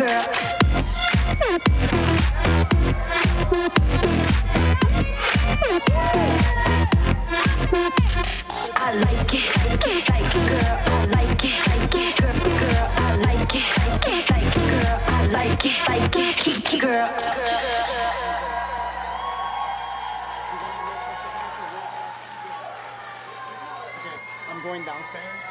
girl. I like it, like it, girl. I like it, girl. I like it, girl. I like it, girl. I'm going downstairs.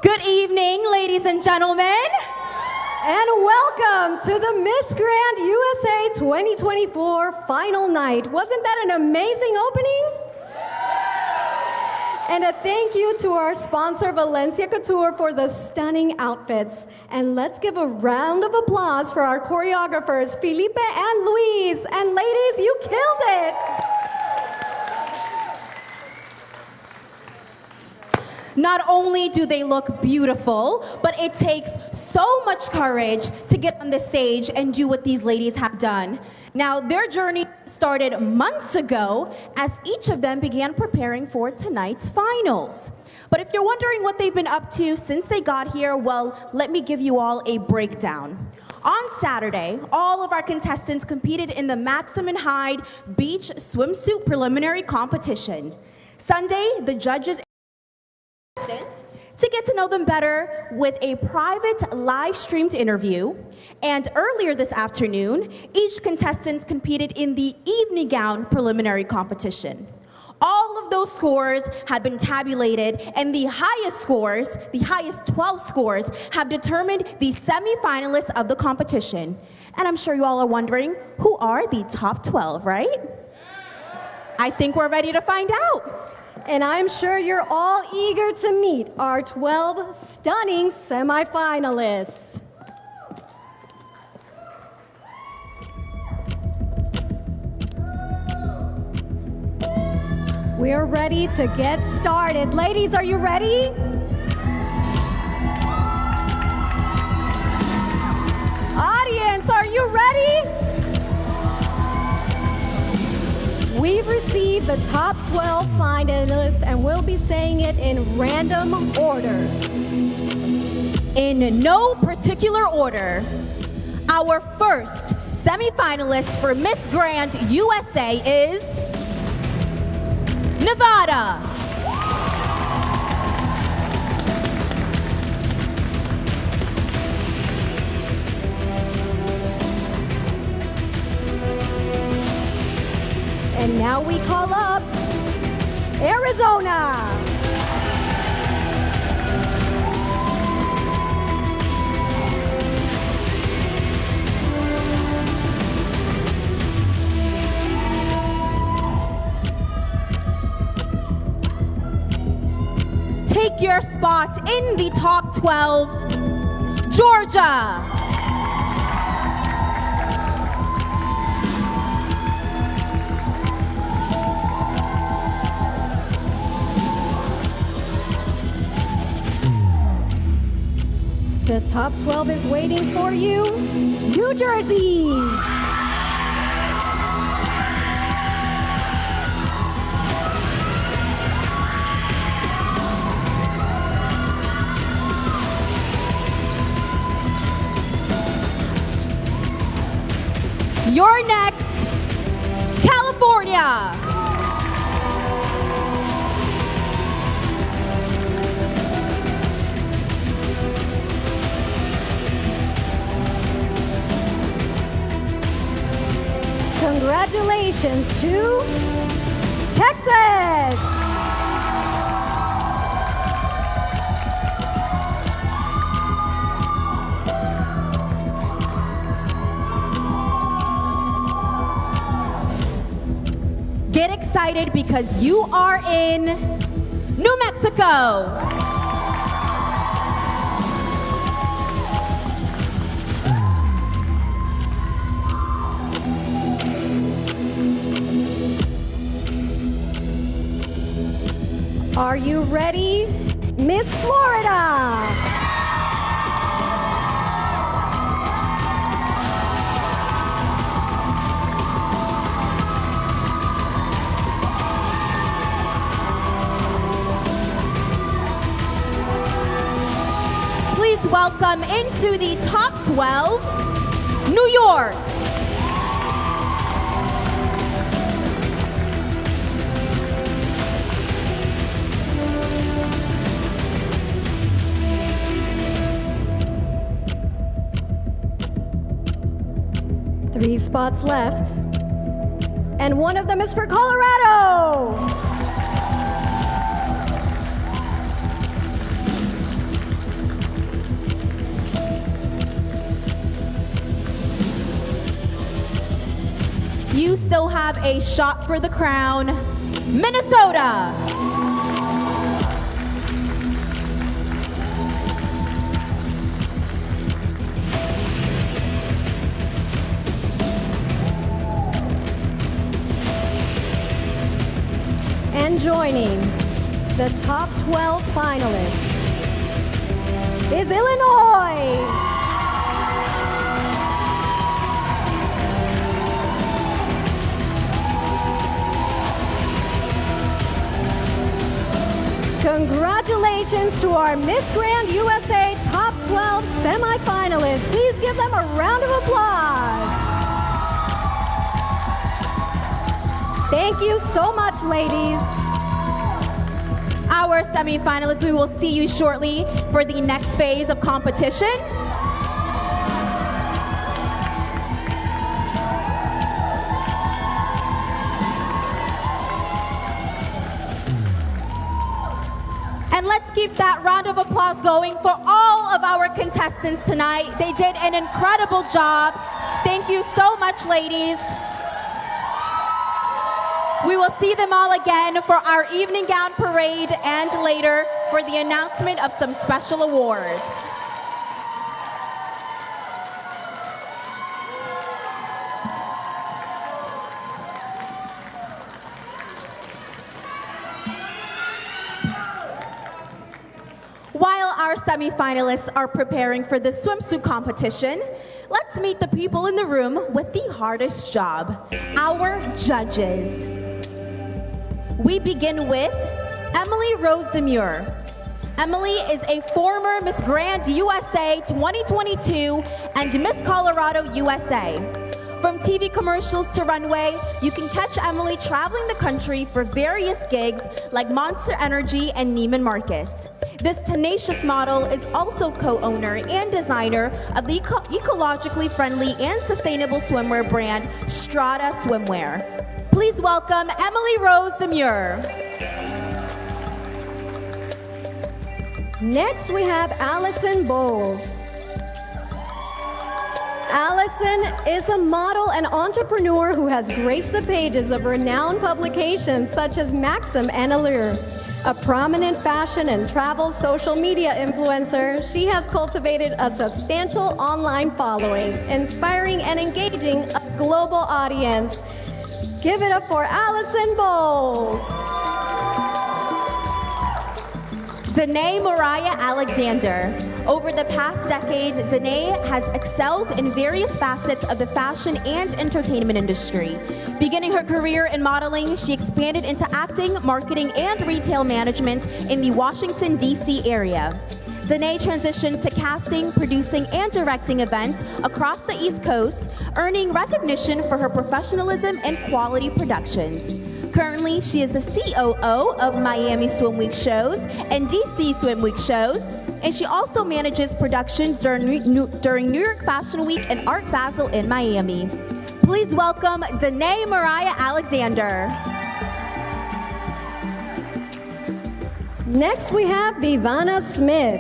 Good evening, ladies and gentlemen. And welcome to the Miss Grand USA 2024 final night. Wasn't that an amazing opening? And a thank you to our sponsor, Valencia Couture, for the stunning outfits. And let's give a round of applause for our choreographers, Felipe and Luis. And ladies, you killed it. Not only do they look beautiful, but it takes so much courage to get on the stage and do what these ladies have done. Now, their journey started months ago as each of them began preparing for tonight's finals. But if you're wondering what they've been up to since they got here, well, let me give you all a breakdown. On Saturday, all of our contestants competed in the Maxim & Hyde Beach Swimsuit Preliminary Competition. Sunday, the judges to get to know them better with a private live-streamed interview. And earlier this afternoon, each contestant competed in the evening gown preliminary competition. All of those scores have been tabulated, and the highest scores, the highest 12 scores, have determined the semi-finalists of the competition. And I'm sure you all are wondering, who are the top 12, right? I think we're ready to find out. And I'm sure you're all eager to meet our 12 stunning semifinalists. We're ready to get started. Ladies, are you ready? Audience, are you ready? We've received the top 12 finalists, and we'll be saying it in random order. In no particular order, our first semi-finalist for Miss Grand USA is Nevada. And now we call up Arizona. Take your spot in the top 12, Georgia. The top 12 is waiting for you, New Jersey. You're next, California. Congratulations to Texas! Get excited because you are in New Mexico. Are you ready, Miss Florida? please welcome into the top 12, New York. Three spots left. And one of them is for Colorado. You still have a shot for the crown, Minnesota. And joining the top 12 finalists is Illinois. Congratulations to our Miss Grand USA Top 12 semifinalists. Please give them a round of applause. Thank you so much, ladies. Our semifinalists, we will see you shortly for the next phase of competition. And let's keep that round of applause going for all of our contestants tonight. They did an incredible job. Thank you so much, ladies. We will see them all again for our evening gown parade and later for the announcement of some special awards. While our semifinalists are preparing for the swimsuit competition, let's meet the people in the room with the hardest job, our judges. We begin with Emily Rose Demure. Emily is a former Miss Grand USA 2022 and Miss Colorado USA. From TV commercials to runway, you can catch Emily traveling the country for various gigs like Monster Energy and Neiman Marcus. This tenacious model is also co-owner and designer of the ecologically friendly and sustainable swimwear brand Strata Swimwear. Please welcome Emily Rose Demure. Next, we have Allison Bowles. Allison is a model and entrepreneur who has graced the pages of renowned publications such as Maxim and Allure. A prominent fashion and travel social media influencer, she has cultivated a substantial online following, inspiring and engaging a global audience. Give it up for Allison Bowles. Danae Mariah Alexander. Over the past decade, Danae has excelled in various facets of the fashion and entertainment industry. Beginning her career in modeling, she expanded into acting, marketing, and retail management in the Washington, D.C. area. Danae transitioned to casting, producing, and directing events across the East Coast, earning recognition for her professionalism and quality productions. Currently, she is the COO of Miami Swim Week shows and DC Swim Week shows, and she also manages productions during New York Fashion Week and Art Basel in Miami. Please welcome Danae Mariah Alexander. Next, we have Viviana Smith.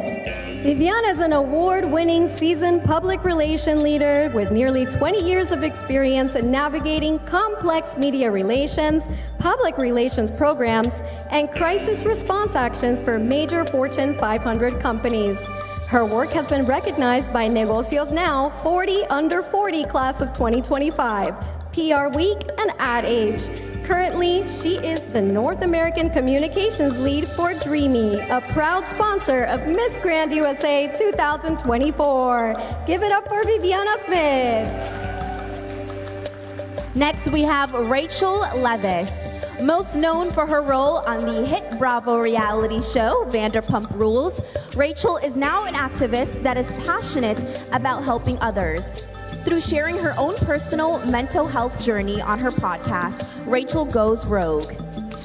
Viviana is an award-winning seasoned public relation leader with nearly 20 years of experience in navigating complex media relations, public relations programs, and crisis response actions for major Fortune 500 companies. Her work has been recognized by Negocios Now 40 Under 40 class of 2025, PR Week, and Ad Age. Currently, she is the North American Communications Lead for Dreamy, a proud sponsor of Miss Grand USA 2024. Give it up for Viviana Smith. Next, we have Rachel Levis. Most known for her role on the hit Bravo reality show, Vanderpump Rules, Rachel is now an activist that is passionate about helping others. Through sharing her own personal mental health journey on her podcast, Rachel Goes Rogue.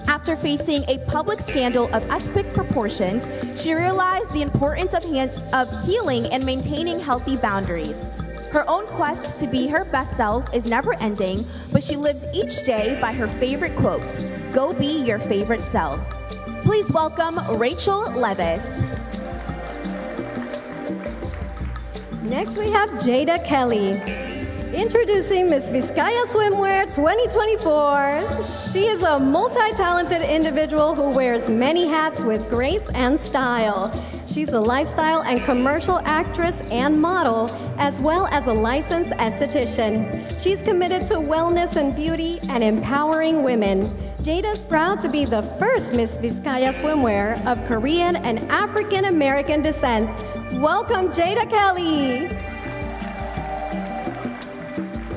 After facing a public scandal of epic proportions, she realized the importance of healing and maintaining healthy boundaries. Her own quest to be her best self is never ending, but she lives each day by her favorite quote, "Go be your favorite self." Please welcome Rachel Levis. Next we have Jada Kelly. Introducing Miss Vizcaya Swimwear 2024. She is a multi-talented individual who wears many hats with grace and style. She's a lifestyle and commercial actress and model, as well as a licensed esthetician. She's committed to wellness and beauty and empowering women. Jada's proud to be the first Miss Vizcaya Swimwear of Korean and African American descent. Welcome, Jada Kelly.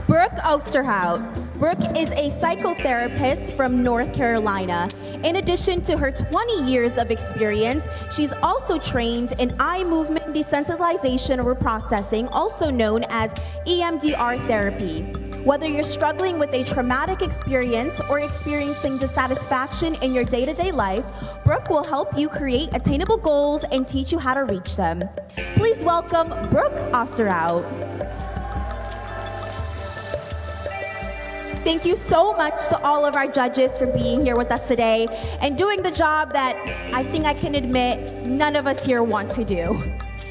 Brooke Osterhout. Brooke is a psychotherapist from North Carolina. In addition to her 20 years of experience, she's also trained in eye movement desensitization reprocessing, also known as EMDR therapy. Whether you're struggling with a traumatic experience or experiencing dissatisfaction in your day-to-day life, Brooke will help you create attainable goals and teach you how to reach them. Please welcome Brooke Osterhout. Thank you so much to all of our judges for being here with us today and doing the job that I think I can admit none of us here want to do.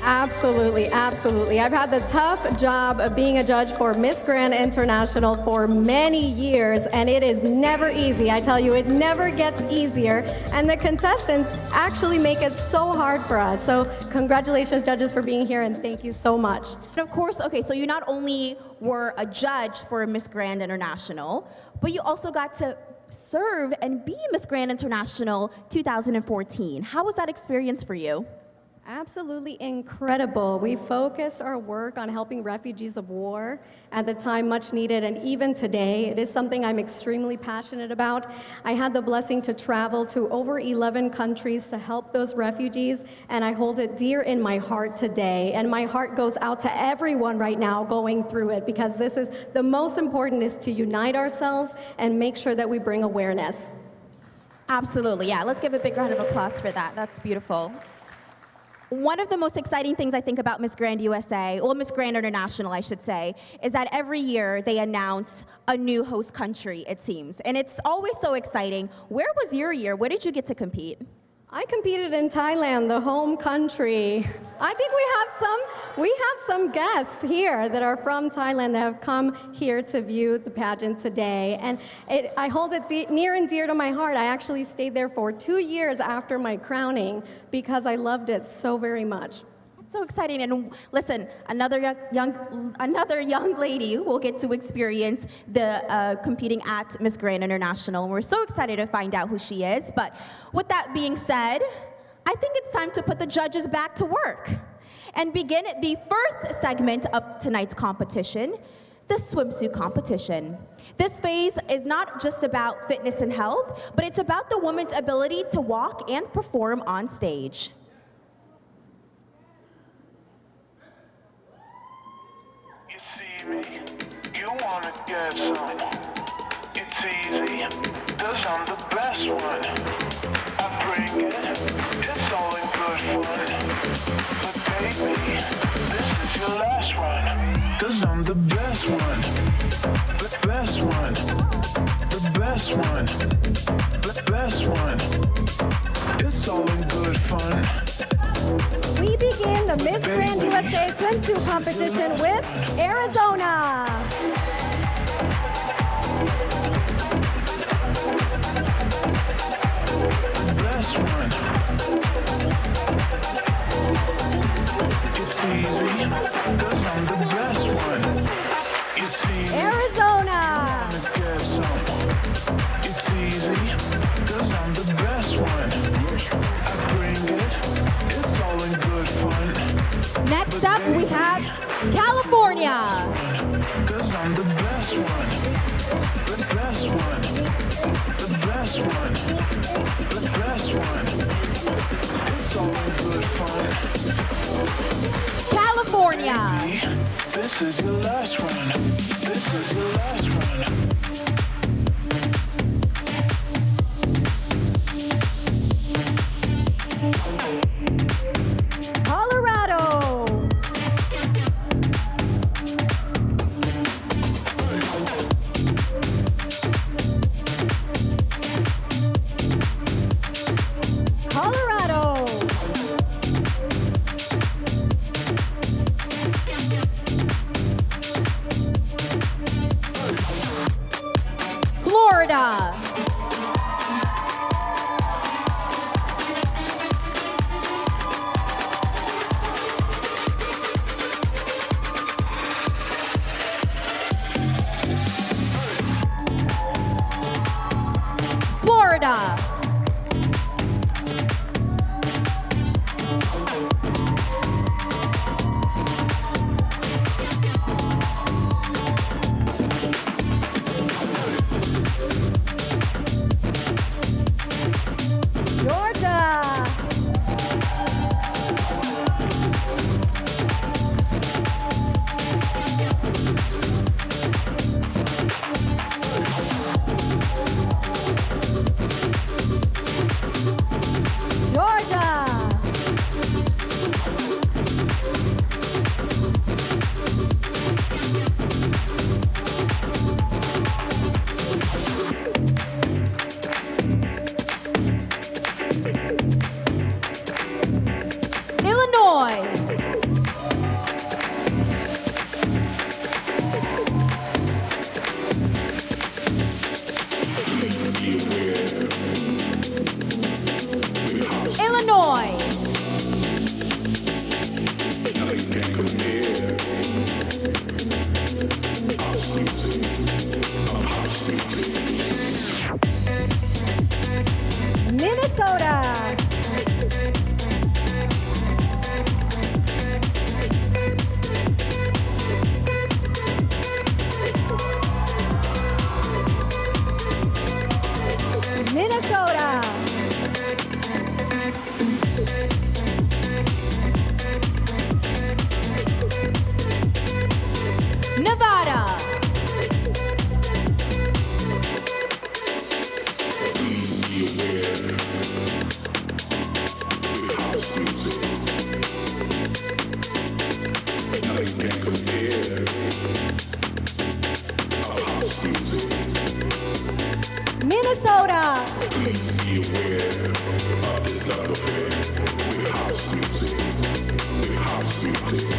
Absolutely, absolutely. I've had the tough job of being a judge for Miss Grand International for many years, and it is never easy. I tell you, it never gets easier, and the contestants actually make it so hard for us. So congratulations, judges, for being here, and thank you so much. And of course, okay, so you not only were a judge for Miss Grand International, but you also got to serve and be Miss Grand International 2014. How was that experience for you? Absolutely incredible. We focused our work on helping refugees of war, at the time much needed, and even today. It is something I'm extremely passionate about. I had the blessing to travel to over 11 countries to help those refugees, and I hold it dear in my heart today. And my heart goes out to everyone right now going through it, because this is the most important, is to unite ourselves and make sure that we bring awareness. Absolutely, yeah. Let's give a big round of applause for that. That's beautiful. One of the most exciting things I think about Miss Grand USA, or Miss Grand International, I should say, is that every year they announce a new host country, it seems. And it's always so exciting. Where was your year? Where did you get to compete? I competed in Thailand, the home country. I think we have some guests here that are from Thailand that have come here to view the pageant today. And I hold it near and dear to my heart. I actually stayed there for 2 years after my crowning because I loved it so very much. So exciting. And listen, another young lady will get to experience the competing at Miss Grand International. And we're so excited to find out who she is. But with that being said, I think it's time to put the judges back to work and begin the first segment of tonight's competition, the swimsuit competition. This phase is not just about fitness and health, but it's about the woman's ability to walk and perform on stage. You wanna get some? It's easy, 'cause I'm the best one. I bring it, it's all in good fun. But baby, this is your last one. 'Cause I'm the best one. The best one. The best one. The best one. It's all in good fun. We begin the Miss Grand USA swimsuit competition with Arizona. Best one. It's easy, 'cause I'm the best one. You see me, Arizona. get some. It's easy, 'cause I'm the best one. I bring it, it's all in good fun. Next up, we have California. 'Cause I'm the best one. The best one. The best best one. The best one. It's all in good fun. California. Baby, this is your last one. This is your last one. Colorado. Colorado. Florida. Florida. Georgia. Georgia. Illinois. Illinois. Minnesota. Minnesota. Nevada. Minnesota.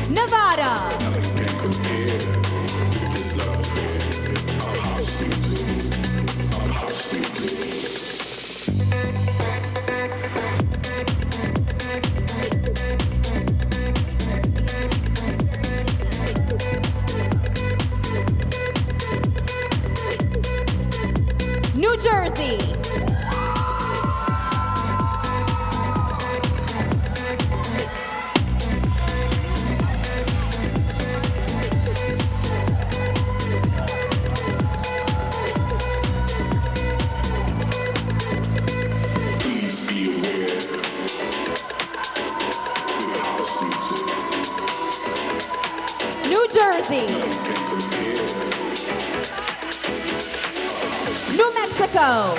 Nevada. New Jersey. New Jersey. New Mexico.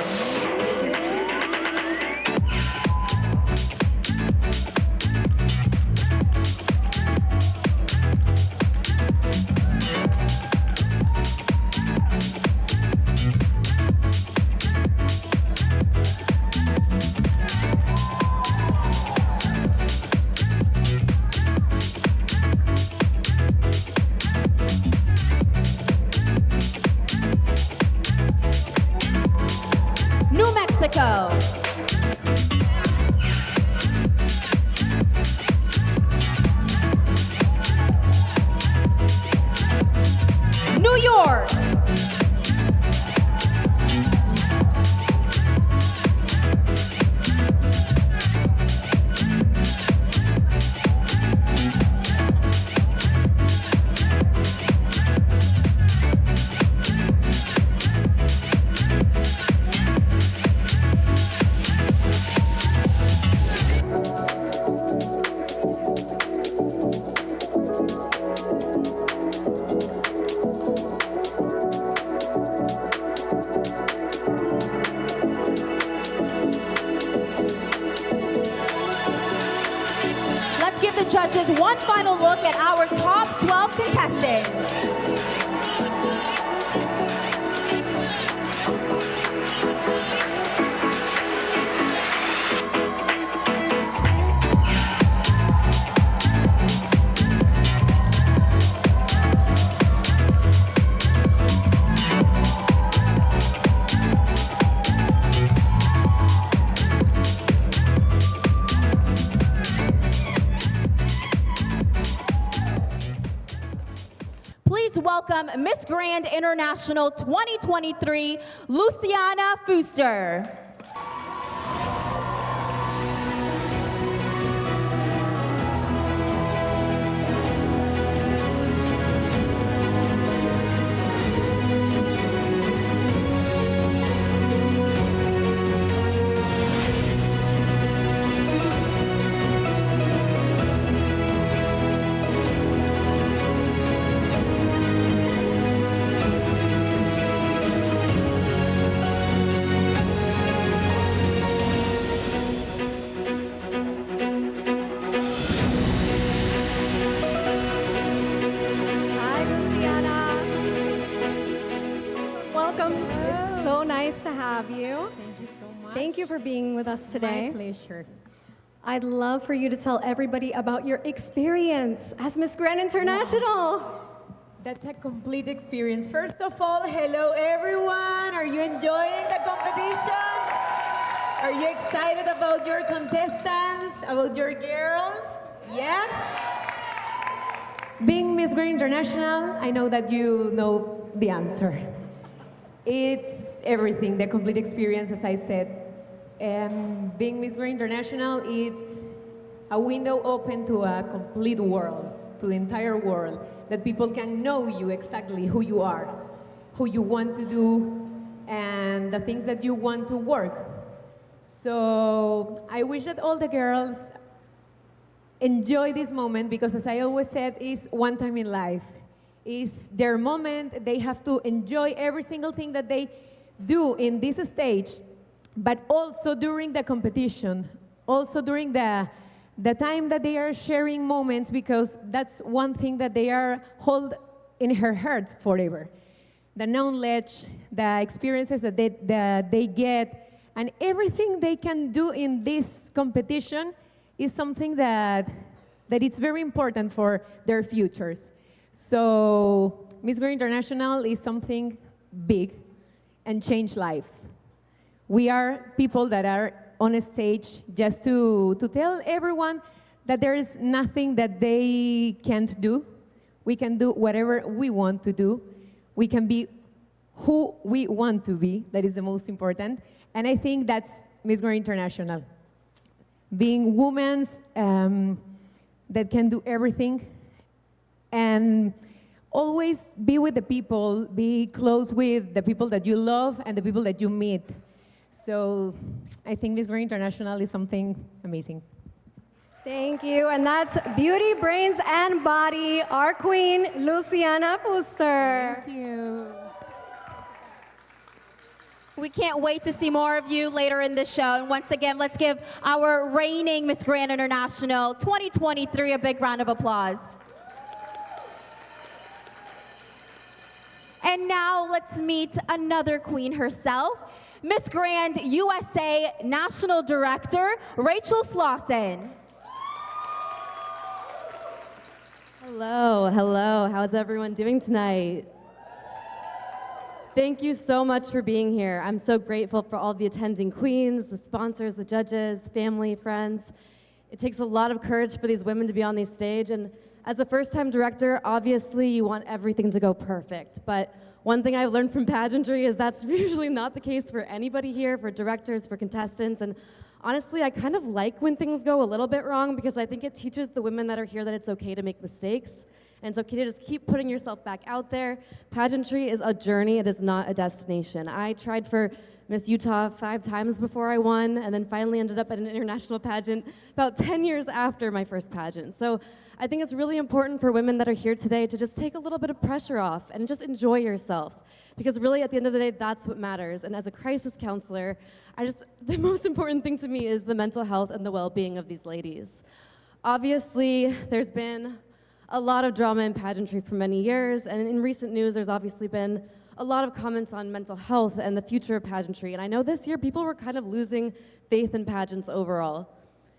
the judges one final look at our top 12 contestants. Please welcome Miss Grand International 2023, Luciana Fuster. Hi, Luciana. Welcome. It's so nice to have you. Thank you so much. Thank you for being with us today. My pleasure. I'd love for you to tell everybody about your experience as Miss Grand International. That's a complete experience. First of all, hello everyone. Are you enjoying the competition? Are you excited about your contestants, about your girls? Yes? Being Miss Grand International, I know that you know the answer. It's everything, the complete experience, as I said. Being Miss Grand International, it's a window open to a complete world, to the entire world, that people can know you exactly who you are, who you want to do, and the things that you want to work. So I wish that all the girls enjoy this moment, because as I always said, it's one time in life. It's their moment. They have to enjoy every single thing that they do in this stage, but also during the competition, also during the time that they are sharing moments, because that's one thing that they are hold in her hearts forever. The knowledge, the experiences that they get, and everything they can do in this competition is something that it's very important for their futures. So Miss Grand International is something big and change lives. We are people that are on a stage just to tell everyone that there is nothing that they can't do. We can do whatever we want to do. We can be who we want to be. That is the most important. And I think that's Miss Grand International. Being women that can do everything, and always be with the people, be close with the people that you love and the people that you meet. So I think Miss Grand International is something amazing. Thank you. And that's Beauty, Brains, and Body, our queen, Luciana Fuster. Thank you. We can't wait to see more of you later in the show. And once again, let's give our reigning Miss Grand International 2023 a big round of applause. And now let's meet another queen herself, Miss Grand USA National Director, Rachel Slauson. Hello, hello. How's everyone doing tonight? Thank you so much for being here. I'm so grateful for all the attending queens, the sponsors, the judges, family, friends. It takes a lot of courage for these women to be on this stage, and as a first-time director, obviously you want everything to go perfect. But one thing I've learned from pageantry is that's usually not the case for anybody here, for directors, for contestants, and honestly, I kind of like when things go a little bit wrong, because I think it teaches the women that are here that it's okay to make mistakes. And it's okay to just keep putting yourself back out there. Pageantry is a journey, it is not a destination. I tried for Miss Utah 5 times before I won, and then finally ended up at an international pageant about 10 years after my first pageant. So I think it's really important for women that are here today to just take a little bit of pressure off and just enjoy yourself. Because really, at the end of the day, that's what matters. And as a crisis counselor, the most important thing to me is the mental health and the well-being of these ladies. Obviously, there's been a lot of drama in pageantry for many years, and in recent news, there's obviously been a lot of comments on mental health and the future of pageantry. And I know this year people were kind of losing faith in pageants overall.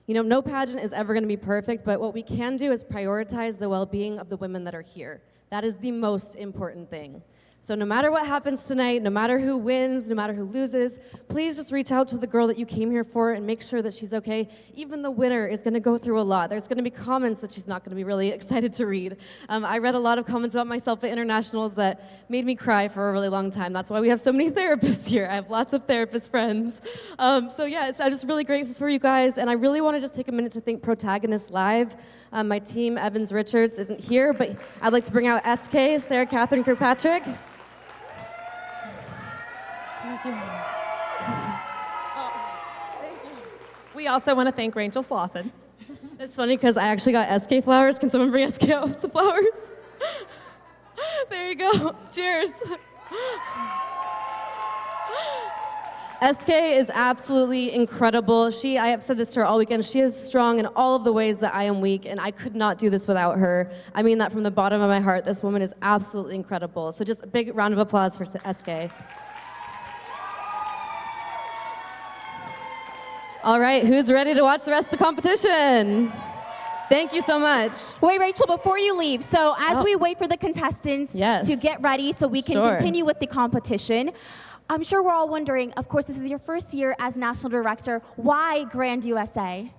You know, no pageant is ever going to be perfect, but what we can do is prioritize the well-being of the women that are here. That is the most important thing. So no matter what happens tonight, no matter who wins, no matter who loses, please just reach out to the girl that you came here for and make sure that she's okay. Even the winner is going to go through a lot. There's going to be comments that she's not going to be really excited to read. I read a lot of comments about myself at internationals that made me cry for a really long time. That's why we have so many therapists here. I have lots of therapist friends. So yeah, I'm just really grateful for you guys, and I really want to just take a minute to thank Protagonists Live. My team, Evans Richards, isn't here, but I'd like to bring out SK, Sarah Catherine Kirkpatrick. Thank you. We also want to thank Rachel Slauson. It's funny because I actually got SK flowers. Can someone bring SK out some flowers? There you go. Cheers. SK is absolutely incredible. I have said this to her all weekend, she is strong in all of the ways that I am weak, and I could not do this without her. I mean that from the bottom of my heart. This woman is absolutely incredible. So just a big round of applause for SK. All right, who's ready to watch the rest of the competition? Thank you so much. Wait, Rachel, before you leave, so as we wait for the contestants to get ready so we can continue with the competition, I'm sure we're all wondering, of course, this is your first year as national director. Why Grand USA?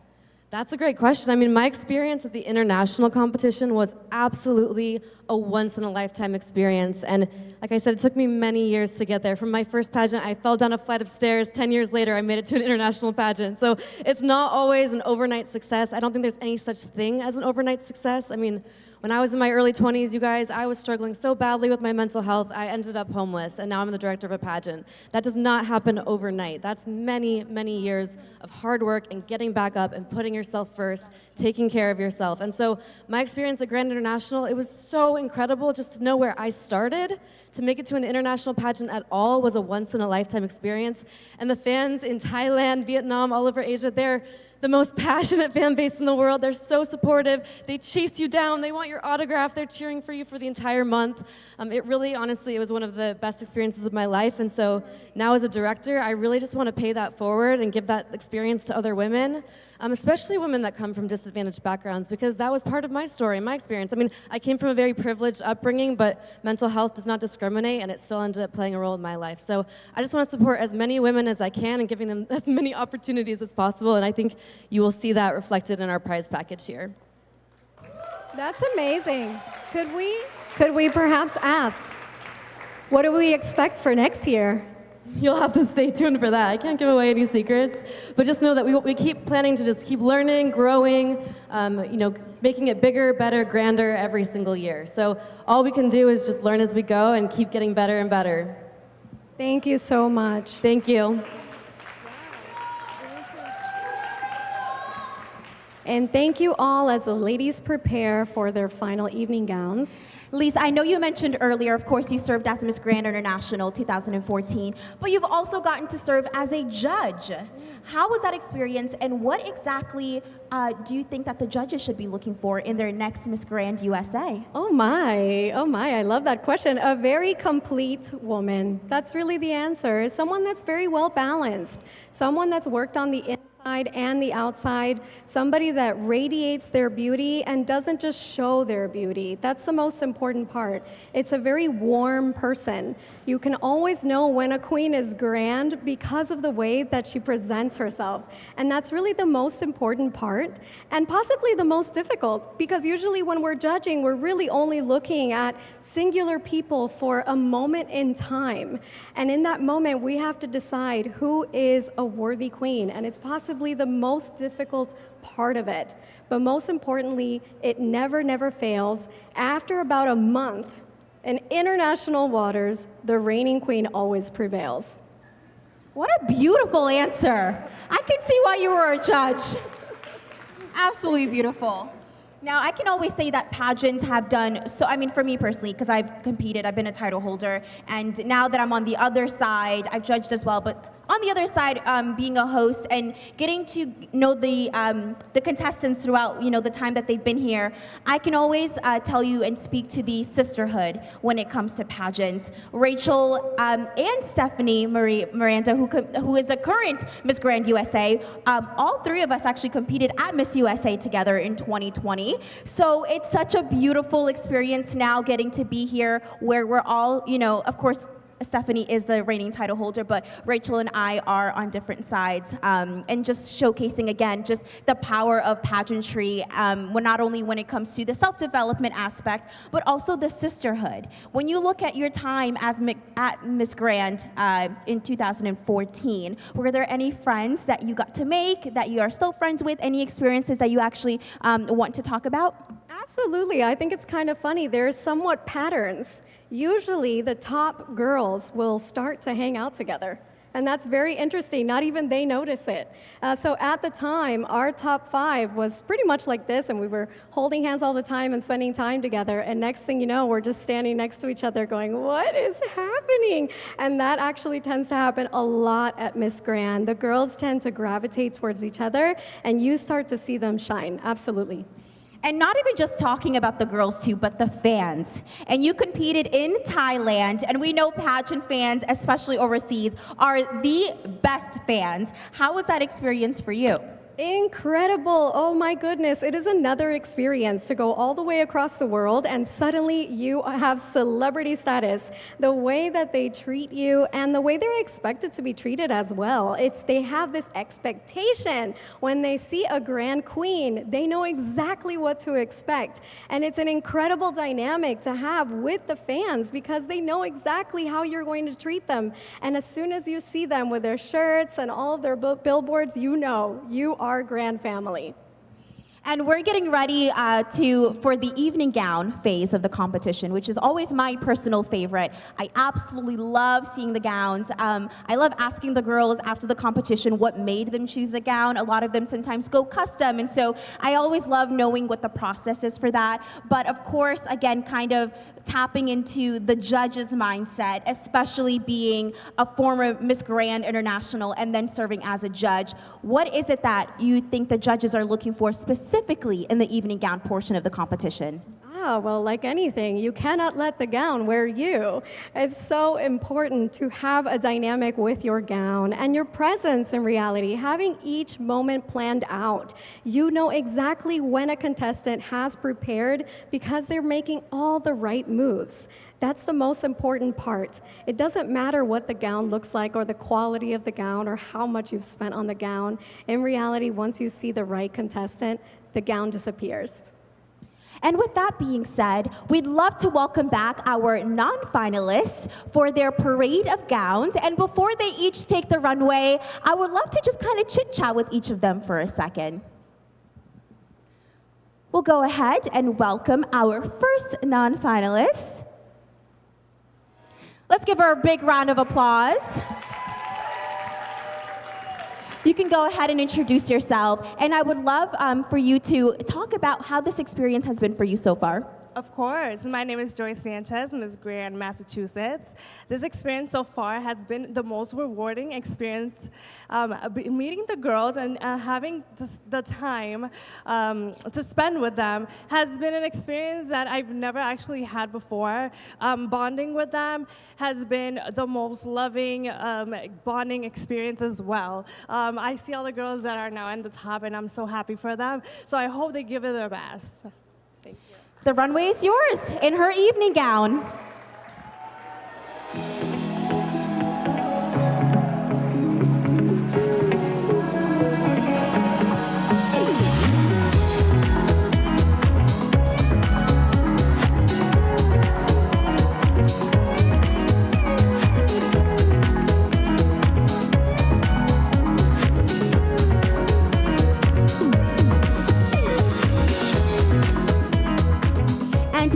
That's a great question. I mean, my experience at the international competition was absolutely a once-in-a-lifetime experience. And like I said, it took me many years to get there. From my first pageant, I fell down a flight of stairs. 10 years later, I made it to an international pageant. So it's not always an overnight success. I don't think there's any such thing as an overnight success. I mean, when I was in my early 20s, you guys, I was struggling so badly with my mental health, I ended up homeless, and now I'm the director of a pageant. That does not happen overnight. That's many, many years of hard work and getting back up and putting yourself first, taking care of yourself. And so my experience at Grand International, it was so incredible just to know where I started. To make it to an international pageant at all was a once-in-a-lifetime experience. And the fans in Thailand, Vietnam, all over Asia, they're the most passionate fan base in the world. They're so supportive. They chase you down. They want your autograph. They're cheering for you for the entire month. It really, honestly, it was one of the best experiences of my life. And so now as a director, I really just want to pay that forward and give that experience to other women, especially women that come from disadvantaged backgrounds, because that was part of my story, my experience. I mean, I came from a very privileged upbringing, but mental health does not discriminate, and it still ended up playing a role in my life. So I just want to support as many women as I can and giving them as many opportunities as possible, and I think you will see that reflected in our prize package here. That's amazing. Could we perhaps ask, what do we expect for next year? You'll have to stay tuned for that. I can't give away any secrets, but just know that we keep planning to just keep learning, growing, making it bigger, better, grander every single year. So all we can do is just learn as we go and keep getting better and better. Thank you so much. Thank you. And thank you all as the ladies prepare for their final evening gowns. Lisa, I know you mentioned earlier, of course, you served as Miss Grand International 2014, but you've also gotten to serve as a judge. How was that experience, and what exactly do you think that the judges should be looking for in their next Miss Grand USA? Oh my, I love that question. A very complete woman. That's really the answer. Someone that's very well balanced. Someone that's worked on the inside and the outside. Somebody that radiates their beauty and doesn't just show their beauty. That's the most important part. It's a very warm person. You can always know when a queen is grand because of the way that she presents herself. And that's really the most important part, and possibly the most difficult, because usually when we're judging, we're really only looking at singular people for a moment in time. And in that moment, we have to decide who is a worthy queen, and it's possibly the most difficult part of it. But most importantly, it never fails. After about a month in international waters, the reigning queen always prevails. What a beautiful answer. I can see why you were a judge. Absolutely beautiful. Now, I can always say that pageants have done, so I mean for me personally, because I've competed, I've been a title holder, and now that I'm on the other side, I've judged as well, but on the other side, being a host and getting to know the contestants throughout, the time that they've been here, I can always tell you and speak to the sisterhood when it comes to pageants. Rachel and Stephanie Marie Miranda, who is the current Miss Grand USA, all three of us actually competed at Miss USA together in 2020. So it's such a beautiful experience now getting to be here where we're all, of course, Stephanie is the reigning title holder, but Rachel and I are on different sides, and just showcasing again just the power of pageantry, not only when it comes to the self-development aspect, but also the sisterhood. When you look at your time at Miss Grand in 2014, were there any friends that you got to make that you are still friends with? Any experiences that you actually want to talk about? Absolutely. I think it's kind of funny. There's somewhat patterns. Usually the top girls will start to hang out together. And that's very interesting. Not even they notice it. So at the time, our top 5 was pretty much like this, and we were holding hands all the time and spending time together. And next thing you know, we're just standing next to each other going, what is happening? And that actually tends to happen a lot at Miss Grand. The girls tend to gravitate towards each other, and you start to see them shine. Absolutely. And not even just talking about the girls too, but the fans. And you competed in Thailand, and we know pageant fans, especially overseas, are the best fans. How was that experience for you? Incredible. Oh my goodness. It is another experience to go all the way across the world and suddenly you have celebrity status. The way that they treat you and the way they're expected to be treated as well. They have this expectation. When they see a grand queen, they know exactly what to expect. And it's an incredible dynamic to have with the fans because they know exactly how you're going to treat them. And as soon as you see them with their shirts and all of their billboards, you know you are grand family. And we're getting ready for the evening gown phase of the competition, which is always my personal favorite. I absolutely love seeing the gowns. I love asking the girls after the competition what made them choose the gown. A lot of them sometimes go custom, and so I always love knowing what the process is for that. But of course, again, kind of tapping into the judge's mindset, especially being a former Miss Grand International and then serving as a judge. What is it that you think the judges are looking for specifically in the evening gown portion of the competition? Well, like anything, you cannot let the gown wear you. It's so important to have a dynamic with your gown and your presence in reality, having each moment planned out. You know exactly when a contestant has prepared because they're making all the right moves. That's the most important part. It doesn't matter what the gown looks like or the quality of the gown or how much you've spent on the gown. In reality, once you see the right contestant, the gown disappears. And with that being said, we'd love to welcome back our non-finalists for their parade of gowns. And before they each take the runway, I would love to just kind of chit-chat with each of them for a second. We'll go ahead and welcome our first non-finalist. Let's give her a big round of applause. You can go ahead and introduce yourself, and I would love for you to talk about how this experience has been for you so far. Of course. My name is Joy Sanchez, Miss Grand, Massachusetts. This experience so far has been the most rewarding experience. Meeting the girls and having the time to spend with them has been an experience that I've never actually had before. Bonding with them has been the most loving bonding experience as well. I see all the girls that are now in the top, and I'm so happy for them. So I hope they give it their best. Thank you. The runway is yours in her evening gown.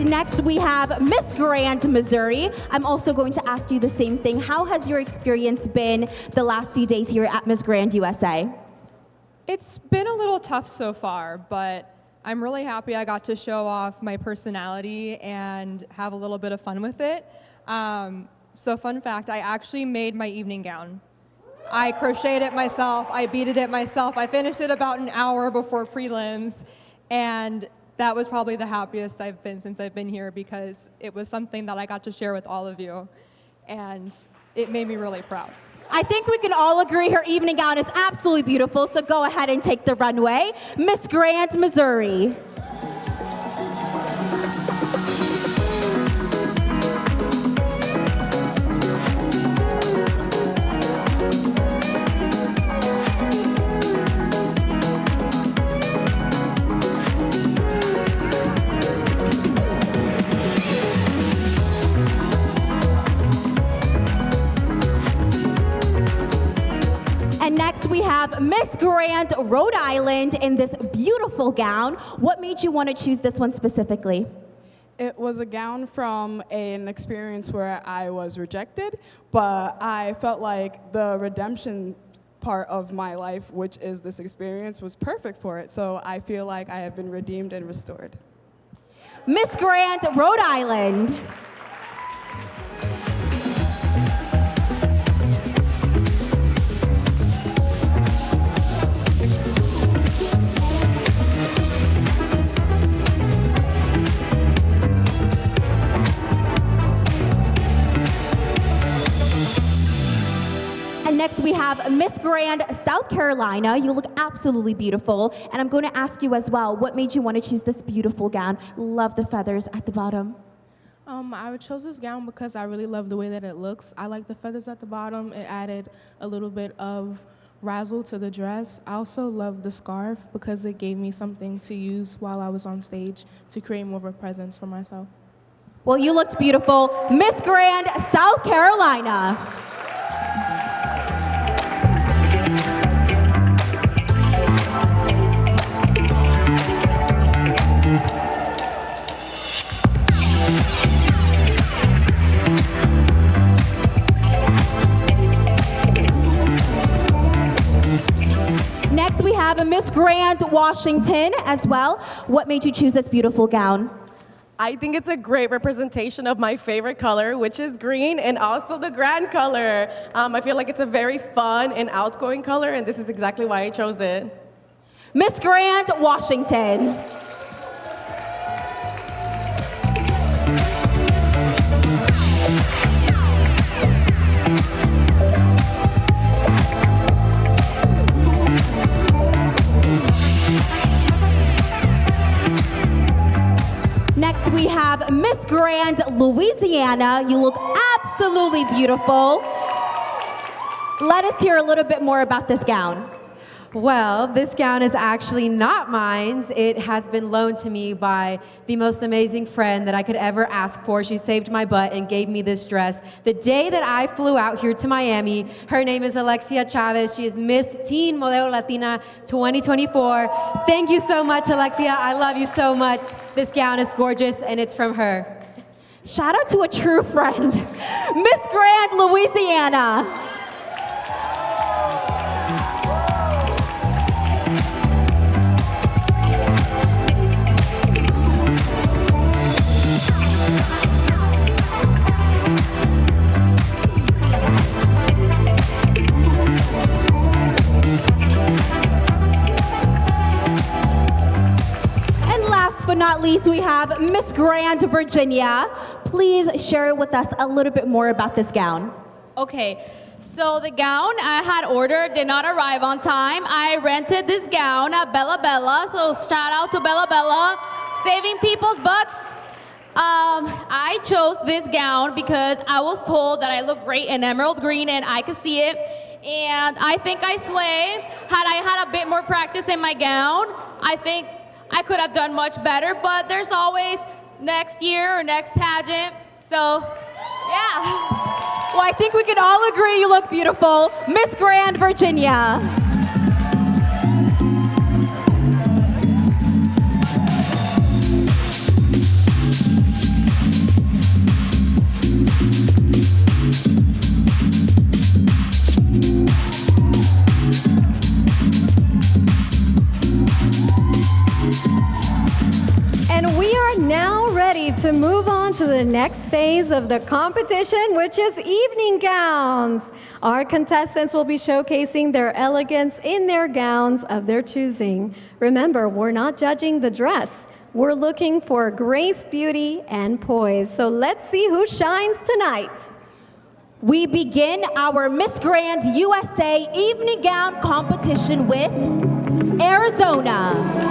Next, we have Miss Grand, Missouri. I'm also going to ask you the same thing. How has your experience been the last few days here at Miss Grand USA? It's been a little tough so far, but I'm really happy I got to show off my personality and have a little bit of fun with it. So fun fact, I actually made my evening gown. I crocheted it myself, I beaded it myself. I finished it about an hour before prelims, and that was probably the happiest I've been since I've been here because it was something that I got to share with all of you, and it made me really proud. I think we can all agree her evening gown is absolutely beautiful, so go ahead and take the runway. Miss Grant, Missouri. And next we have Miss Grant, Rhode Island in this beautiful gown. What made you want to choose this one specifically? It was a gown from an experience where I was rejected, but I felt like the redemption part of my life, which is this experience, was perfect for it. So I feel like I have been redeemed and restored. Miss Grant, Rhode Island. And next we have Miss Grand, South Carolina. You look absolutely beautiful. And I'm going to ask you as well, what made you want to choose this beautiful gown? Love the feathers at the bottom. I chose this gown because I really love the way that it looks. I like the feathers at the bottom. It added a little bit of razzle to the dress. I also love the scarf because it gave me something to use while I was on stage to create more of a presence for myself. Well, you looked beautiful. Miss Grand, South Carolina. Next, we have a Miss Grant, Washington as well. What made you choose this beautiful gown? I think it's a great representation of my favorite color, which is green, and also the grand color. I feel like it's a very fun and outgoing color, and this is exactly why I chose it. Miss Grant, Washington. Next, we have Miss Grand, Louisiana. You look absolutely beautiful. Let us hear a little bit more about this gown. Well, this gown is actually not mine. It has been loaned to me by the most amazing friend that I could ever ask for. She saved my butt and gave me this dress the day that I flew out here to Miami. Her name is Alexia Chavez. She is Miss Teen Modelo Latina 2024. Thank you so much, Alexia. I love you so much. This gown is gorgeous, and it's from her. Shout out to a true friend. Miss Grand, Louisiana. But not least, we have Miss Grant, Virginia. Please share with us a little bit more about this gown. Okay, so the gown I had ordered did not arrive on time. I rented this gown at Bella Bella, so shout out to Bella Bella, saving people's butts. I chose this gown because I was told that I look great in emerald green and I could see it. And I think I slay. Had I had a bit more practice in my gown, I think I could have done much better, but there's always next year or next pageant, so yeah. Well, I think we can all agree you look beautiful. Miss Grand, Virginia. And we are now ready ready to move on to the next phase of the competition, which is evening gowns. Our contestants will be showcasing their elegance in their gowns of their choosing. Remember, we're not judging the dress. We're looking for grace, beauty, and poise. So let's see who shines tonight. We begin our Miss Grand USA evening gown competition with Arizona.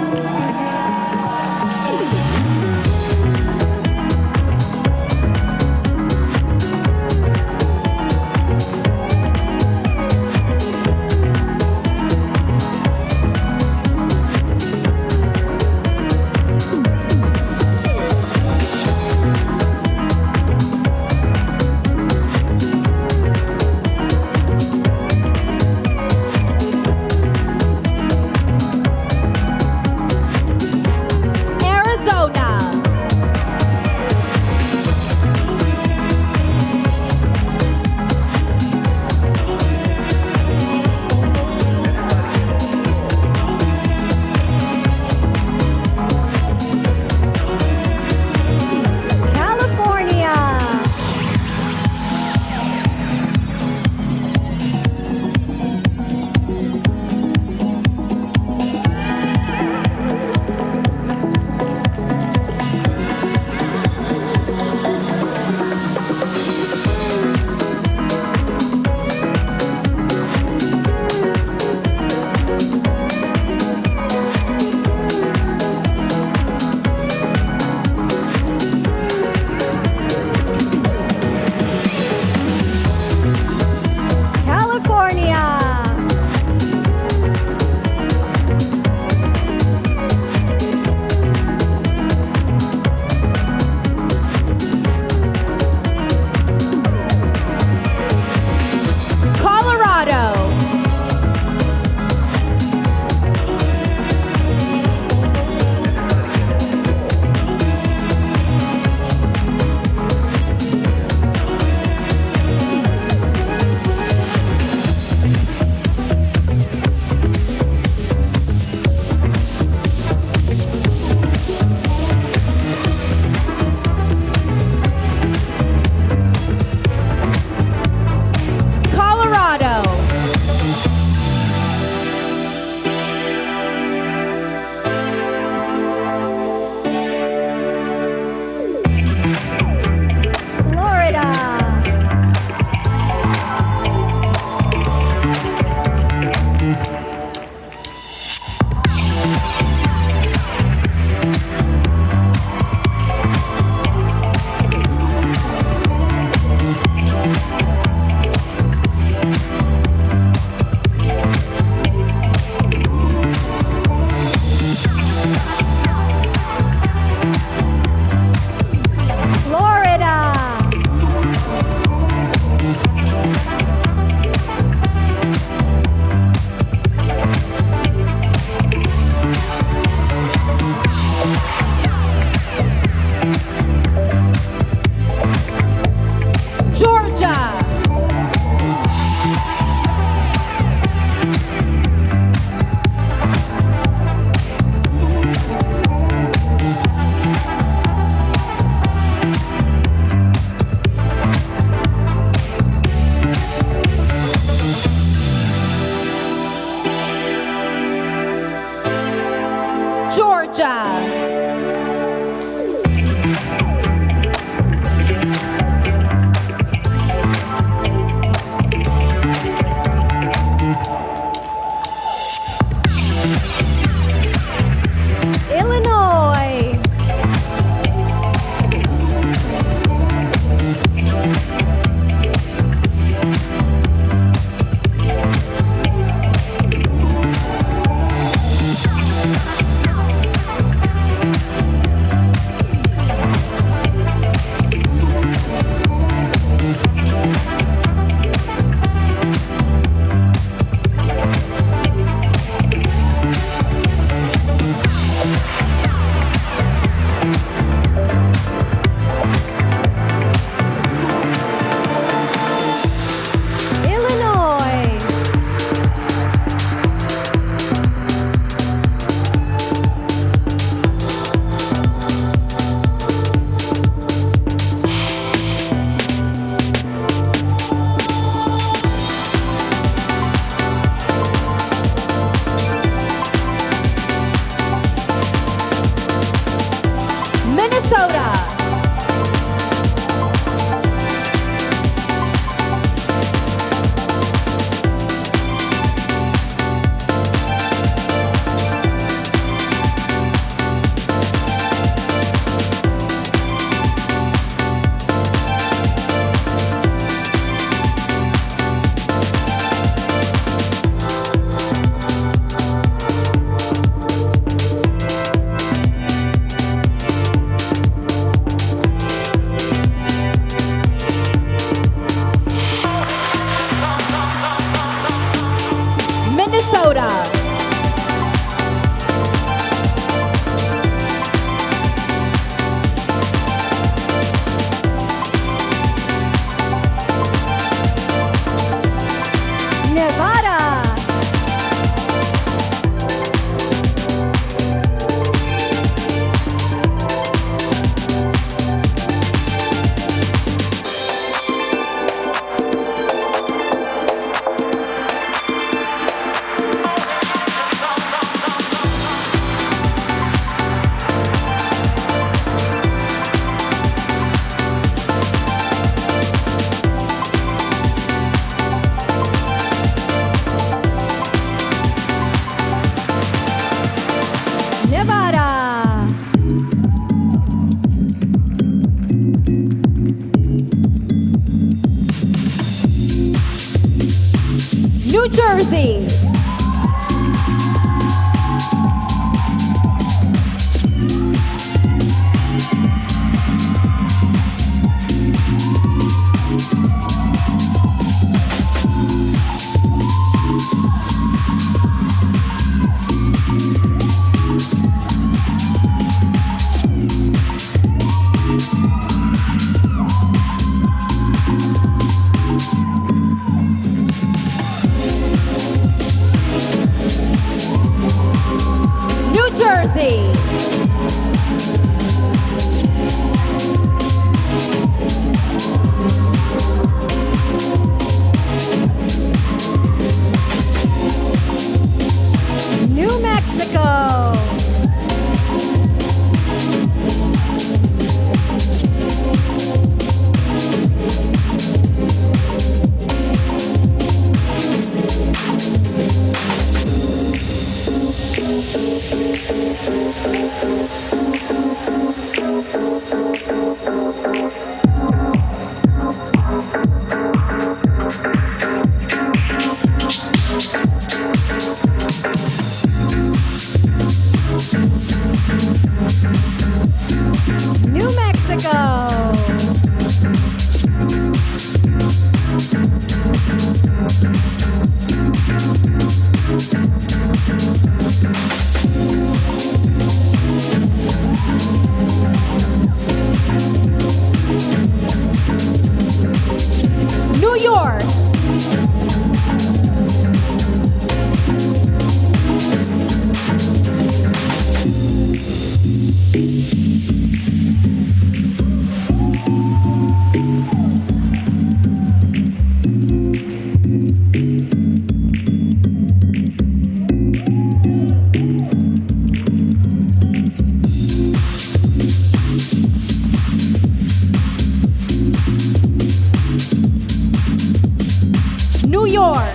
Minnesota. Minnesota. Nevada. Nevada. New Jersey. New Jersey. New Mexico. New Mexico. New York. New York.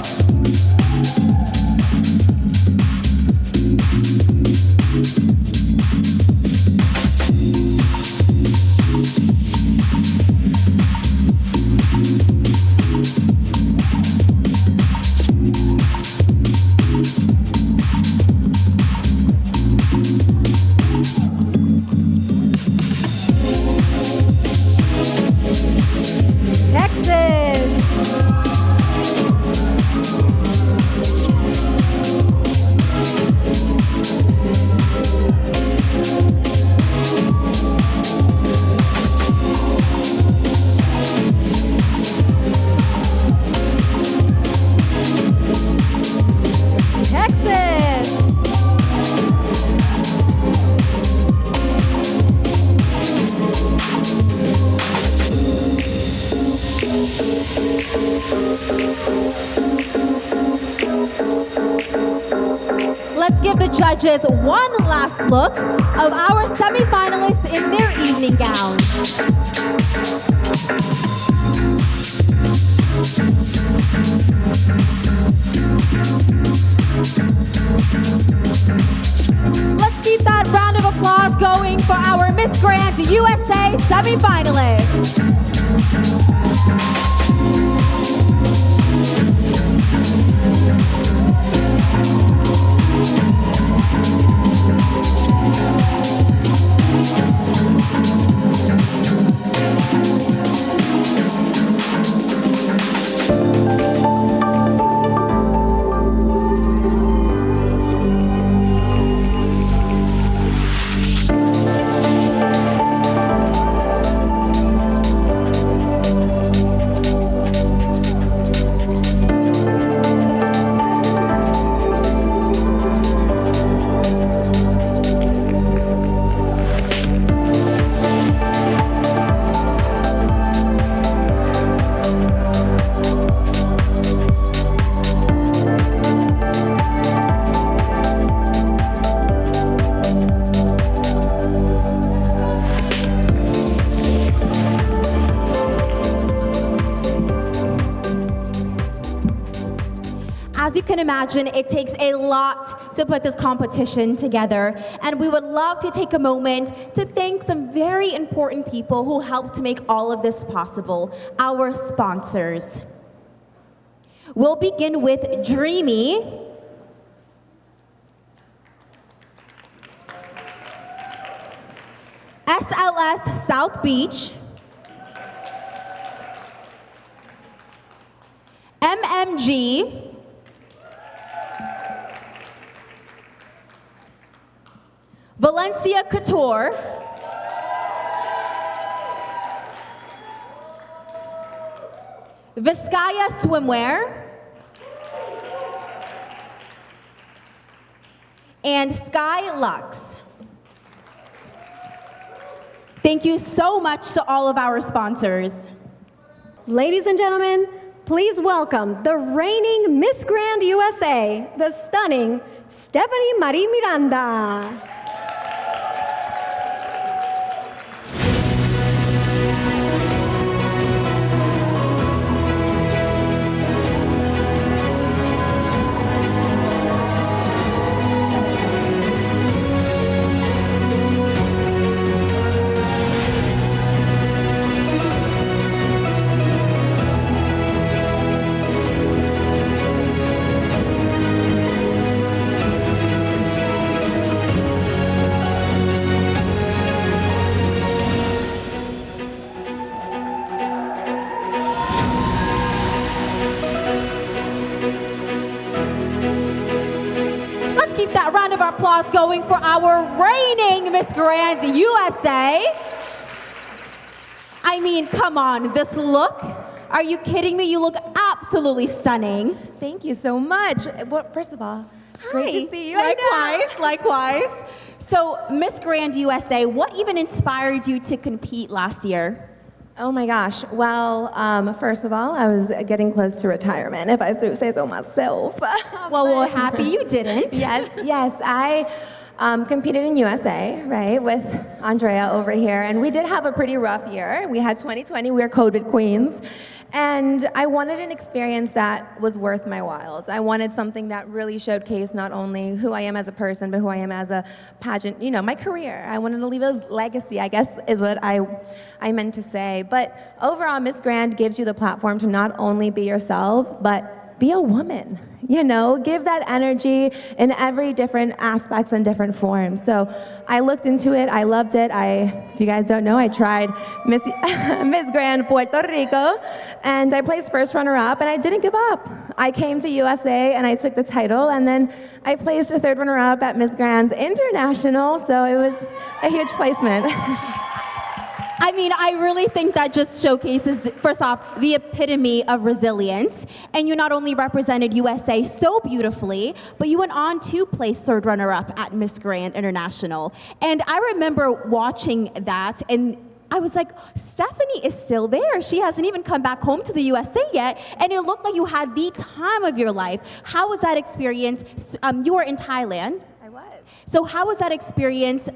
Texas. Let's give the judges one last look of our semifinalists in their evening. evening gowns. Let's keep that round of applause going for our Miss Grand USA semifinalists. As you can imagine, it takes a lot to put this competition together, and we would love to take a moment to thank some very important people who helped to make all of this possible, our sponsors. We'll begin with Dreamy, SLS South Beach, MMG, Valencia Couture, Vizcaya Swimwear, and Sky Lux. Thank you so much to all of our sponsors. Ladies and gentlemen, please welcome the reigning Miss Grand USA, the stunning Stephanie Marie Miranda. That round of applause going for our reigning Miss Grand USA. I mean, come on, this look. Are you kidding me? You look absolutely stunning. Thank you so much. Well, first of all, it's great to see you. Likewise. So, Miss Grand USA, what even inspired you to compete last year? Oh my gosh. Well, first of all, I was getting close to retirement, if I do say so myself. Well, we're happy you didn't. Yes. I competed in USA, right, with Andrea over here, and we did have a pretty rough year. We had 2020, we were COVID queens, and I wanted an experience that was worth my while. I wanted something that really showcased not only who I am as a person, but who I am as a pageant, my career. I wanted to leave a legacy, I guess, is what I meant to say. But overall, Miss Grand gives you the platform to not only be yourself, but be a woman. Give that energy in every different aspects and different forms. So I looked into it, I loved it. If you guys don't know, I tried Miss Grand Puerto Rico, and I placed first runner-up, and I didn't give up. I came to USA, and I took the title, and then I placed a third runner-up at Miss Grand International, so it was a huge placement. I mean, I really think that just showcases, first off, the epitome of resilience. And you not only represented USA so beautifully, but you went on to place third runner-up at Miss Grand International. And I remember watching that, and I was like, Stephanie is still there. She hasn't even come back home to the USA yet. And it looked like you had the time of your life. How was that experience? You were in Thailand. I was. So how was that experience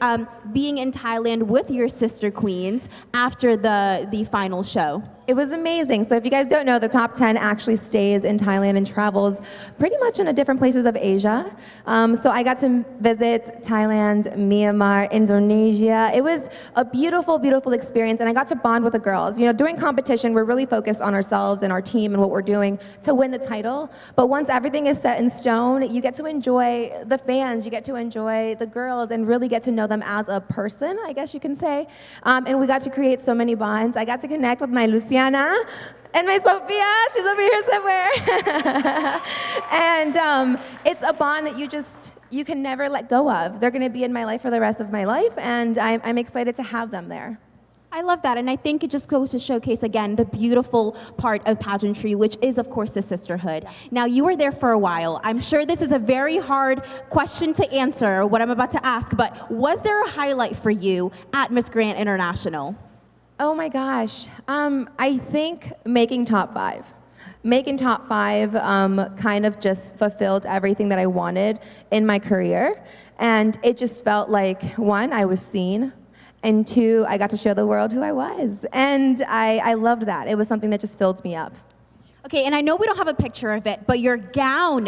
being in Thailand with your sister queens after the final show? It was amazing. So if you guys don't know, the top 10 actually stays in Thailand and travels pretty much in different places of Asia. So I got to visit Thailand, Myanmar, Indonesia. It was a beautiful, beautiful experience, and I got to bond with the girls. You know, during competition, we're really focused on ourselves and our team and what we're doing to win the title. But once everything is set in stone, you get to enjoy the fans, you get to enjoy the girls, and really get to know them as a person, I guess you can say. And we got to create so many bonds. I got to connect with my Luciana and my Sophia, she's over here somewhere. And it's a bond that you can never let go of. They're gonna be in my life for the rest of my life, and I'm excited to have them there. I love that, and I think it just goes to showcase again the beautiful part of pageantry, which is of course the sisterhood. Yes. Now you were there for a while. I'm sure this is a very hard question to answer, what I'm about to ask, but was there a highlight for you at Miss Grand International? Oh my gosh, I think making top 5. Making top 5 kind of just fulfilled everything that I wanted in my career. And it just felt like, 1, I was seen, and 2, I got to show the world who I was. And I loved that. It was something that just filled me up. Okay, and I know we don't have a picture of it, but your gown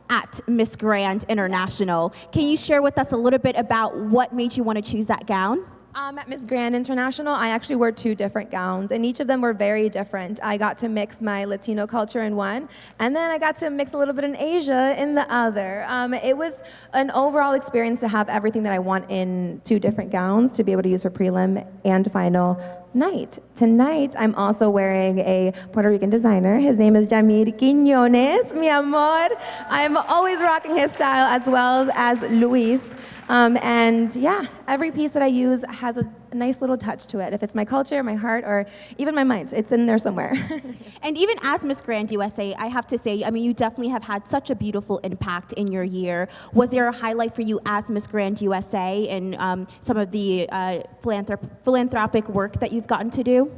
at Miss Grand International, can you share with us a little bit about what made you want to choose that gown? At Miss Grand International, I actually wore 2 different gowns, and each of them were very different. I got to mix my Latino culture in one, and then I got to mix a little bit in Asia in the other. It was an overall experience to have everything that I want in 2 different gowns to be able to use for prelim and final night. Tonight, I'm also wearing a Puerto Rican designer. His name is Jamir Quiñones, mi amor. I'm always rocking his style as well as Luis. And yeah, every piece that I use has a nice little touch to it. If it's my culture, my heart, or even my mind, it's in there somewhere. And even as Miss Grand USA, I have to say, I mean, you definitely have had such a beautiful impact in your year. Was there a highlight for you as Miss Grand USA and some of the philanthropic work that you've gotten to do?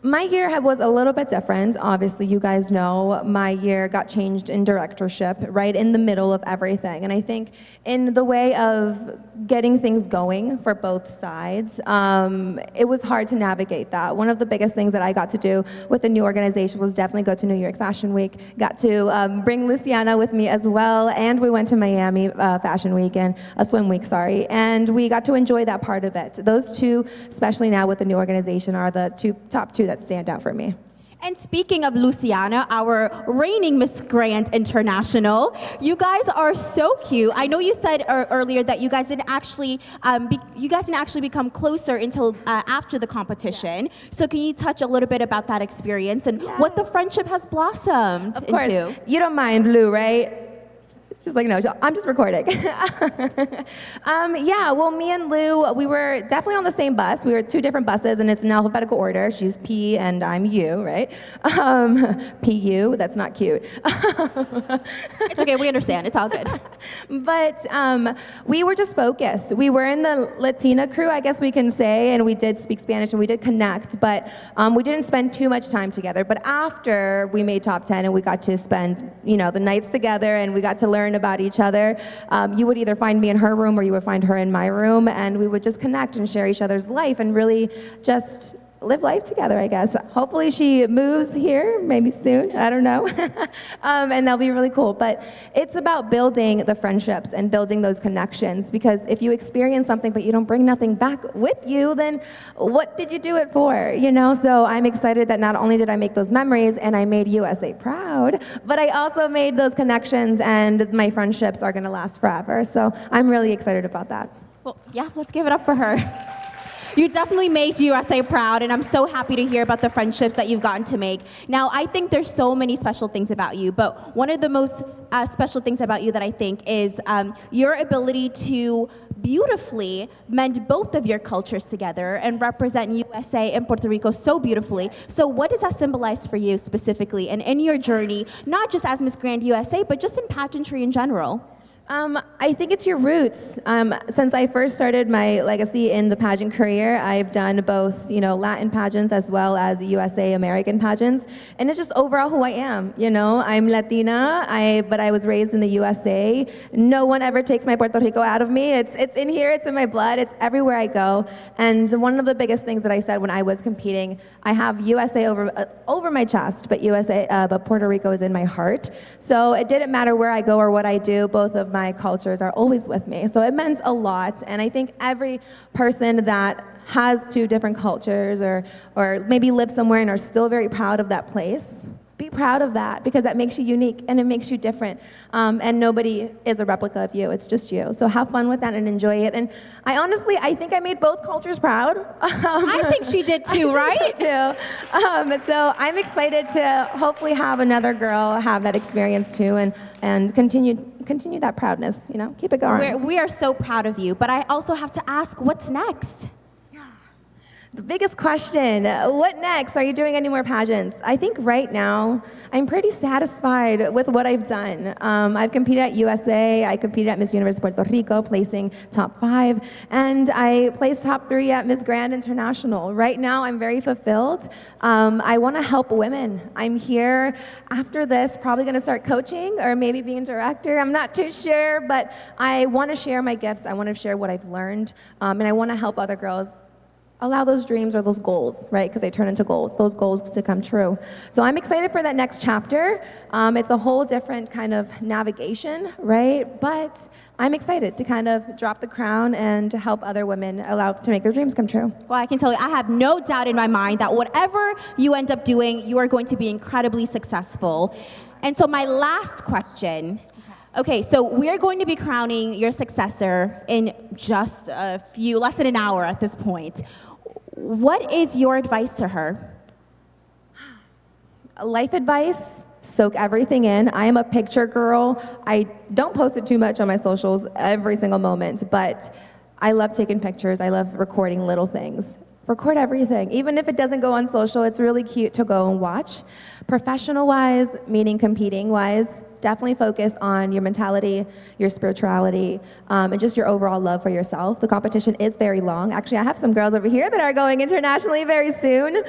My year was a little bit different. Obviously, you guys know my year got changed in directorship right in the middle of everything. And I think in the way of getting things going for both sides, it was hard to navigate that. One of the biggest things that I got to do with the new organization was definitely go to New York Fashion Week. Got to bring Luciana with me as well. And we went to Miami Fashion Week and Swim Week, and we got to enjoy that part of it. Those 2, especially now with the new organization, are the top 2 that stand out for me. And speaking of Luciana, our reigning Miss Grand International, you guys are so cute. I know you said earlier that you guys didn't actually become closer until after the competition. Yes. So can you touch a little bit about that experience and what the friendship has blossomed into? Of course. You don't mind Lou, right? She's like, no, I'm just recording. Yeah, well, me and Lou, we were definitely on the same bus. We were 2 different buses, and it's in alphabetical order. She's P, and I'm U, right? P-U, that's not cute. It's okay, we understand. It's all good. But we were just focused. We were in the Latina crew, I guess we can say, and we did speak Spanish, and we did connect, but we didn't spend too much time together. But after we made top 10, and we got to spend, the nights together, and we got to learn about each other. You would either find me in her room or you would find her in my room, and we would just connect and share each other's life and really just live life together, I guess. Hopefully she moves here, maybe soon, I don't know. And that'll be really cool. But it's about building the friendships and building those connections, because if you experience something but you don't bring nothing back with you, then what did you do it for, So I'm excited that not only did I make those memories and I made USA proud, but I also made those connections, and my friendships are gonna last forever. So I'm really excited about that. Well, yeah, let's give it up for her. You definitely made USA proud, and I'm so happy to hear about the friendships that you've gotten to make. Now, I think there's so many special things about you, but one of the most special things about you that I think is your ability to beautifully mend both of your cultures together and represent USA and Puerto Rico so beautifully. So what does that symbolize for you specifically and in your journey, not just as Miss Grand USA, but just in pageantry in general? I think it's your roots. Since I first started my legacy in the pageant career, I've done both, Latin pageants as well as USA American pageants, and it's just overall who I am. I'm Latina, but I was raised in the USA. No one ever takes my Puerto Rico out of me. It's in here, it's in my blood, it's everywhere I go. And one of the biggest things that I said when I was competing, I have USA over my chest, but Puerto Rico is in my heart. So it didn't matter where I go or what I do. Both of my cultures are always with me. So it meant a lot. And I think every person that has two different cultures or maybe live somewhere and are still very proud of that place, be proud of that, because that makes you unique and it makes you different. And nobody is a replica of you. It's just you. So have fun with that and enjoy it. And I think I made both cultures proud. I think she did too, right? So I'm excited to hopefully have another girl have that experience too and continue that proudness, keep it going. We are so proud of you, but I also have to ask, what's next? The biggest question, what next? Are you doing any more pageants? I think right now, I'm pretty satisfied with what I've done. I've competed at USA, I competed at Miss Universe Puerto Rico, placing top 5, and I placed top 3 at Miss Grand International. Right now, I'm very fulfilled. I want to help women. I'm here after this, probably going to start coaching or maybe being director. I'm not too sure, but I want to share my gifts. I want to share what I've learned, and I want to help other girls allow those dreams or those goals, right? Because they turn into goals, those goals to come true. So I'm excited for that next chapter. It's a whole different kind of navigation, right? But I'm excited to kind of drop the crown and to help other women to make their dreams come true. Well, I can tell you, I have no doubt in my mind that whatever you end up doing, you are going to be incredibly successful. And so my last question. Okay, so we're going to be crowning your successor in just less than an hour at this point. What is your advice to her? Life advice, soak everything in. I am a picture girl. I don't post it too much on my socials every single moment, but I love taking pictures. I love recording little things. Record everything. Even if it doesn't go on social, it's really cute to go and watch. Professional-wise, meaning competing-wise, definitely focus on your mentality, your spirituality, and just your overall love for yourself. The competition is very long. Actually, I have some girls over here that are going internationally very soon.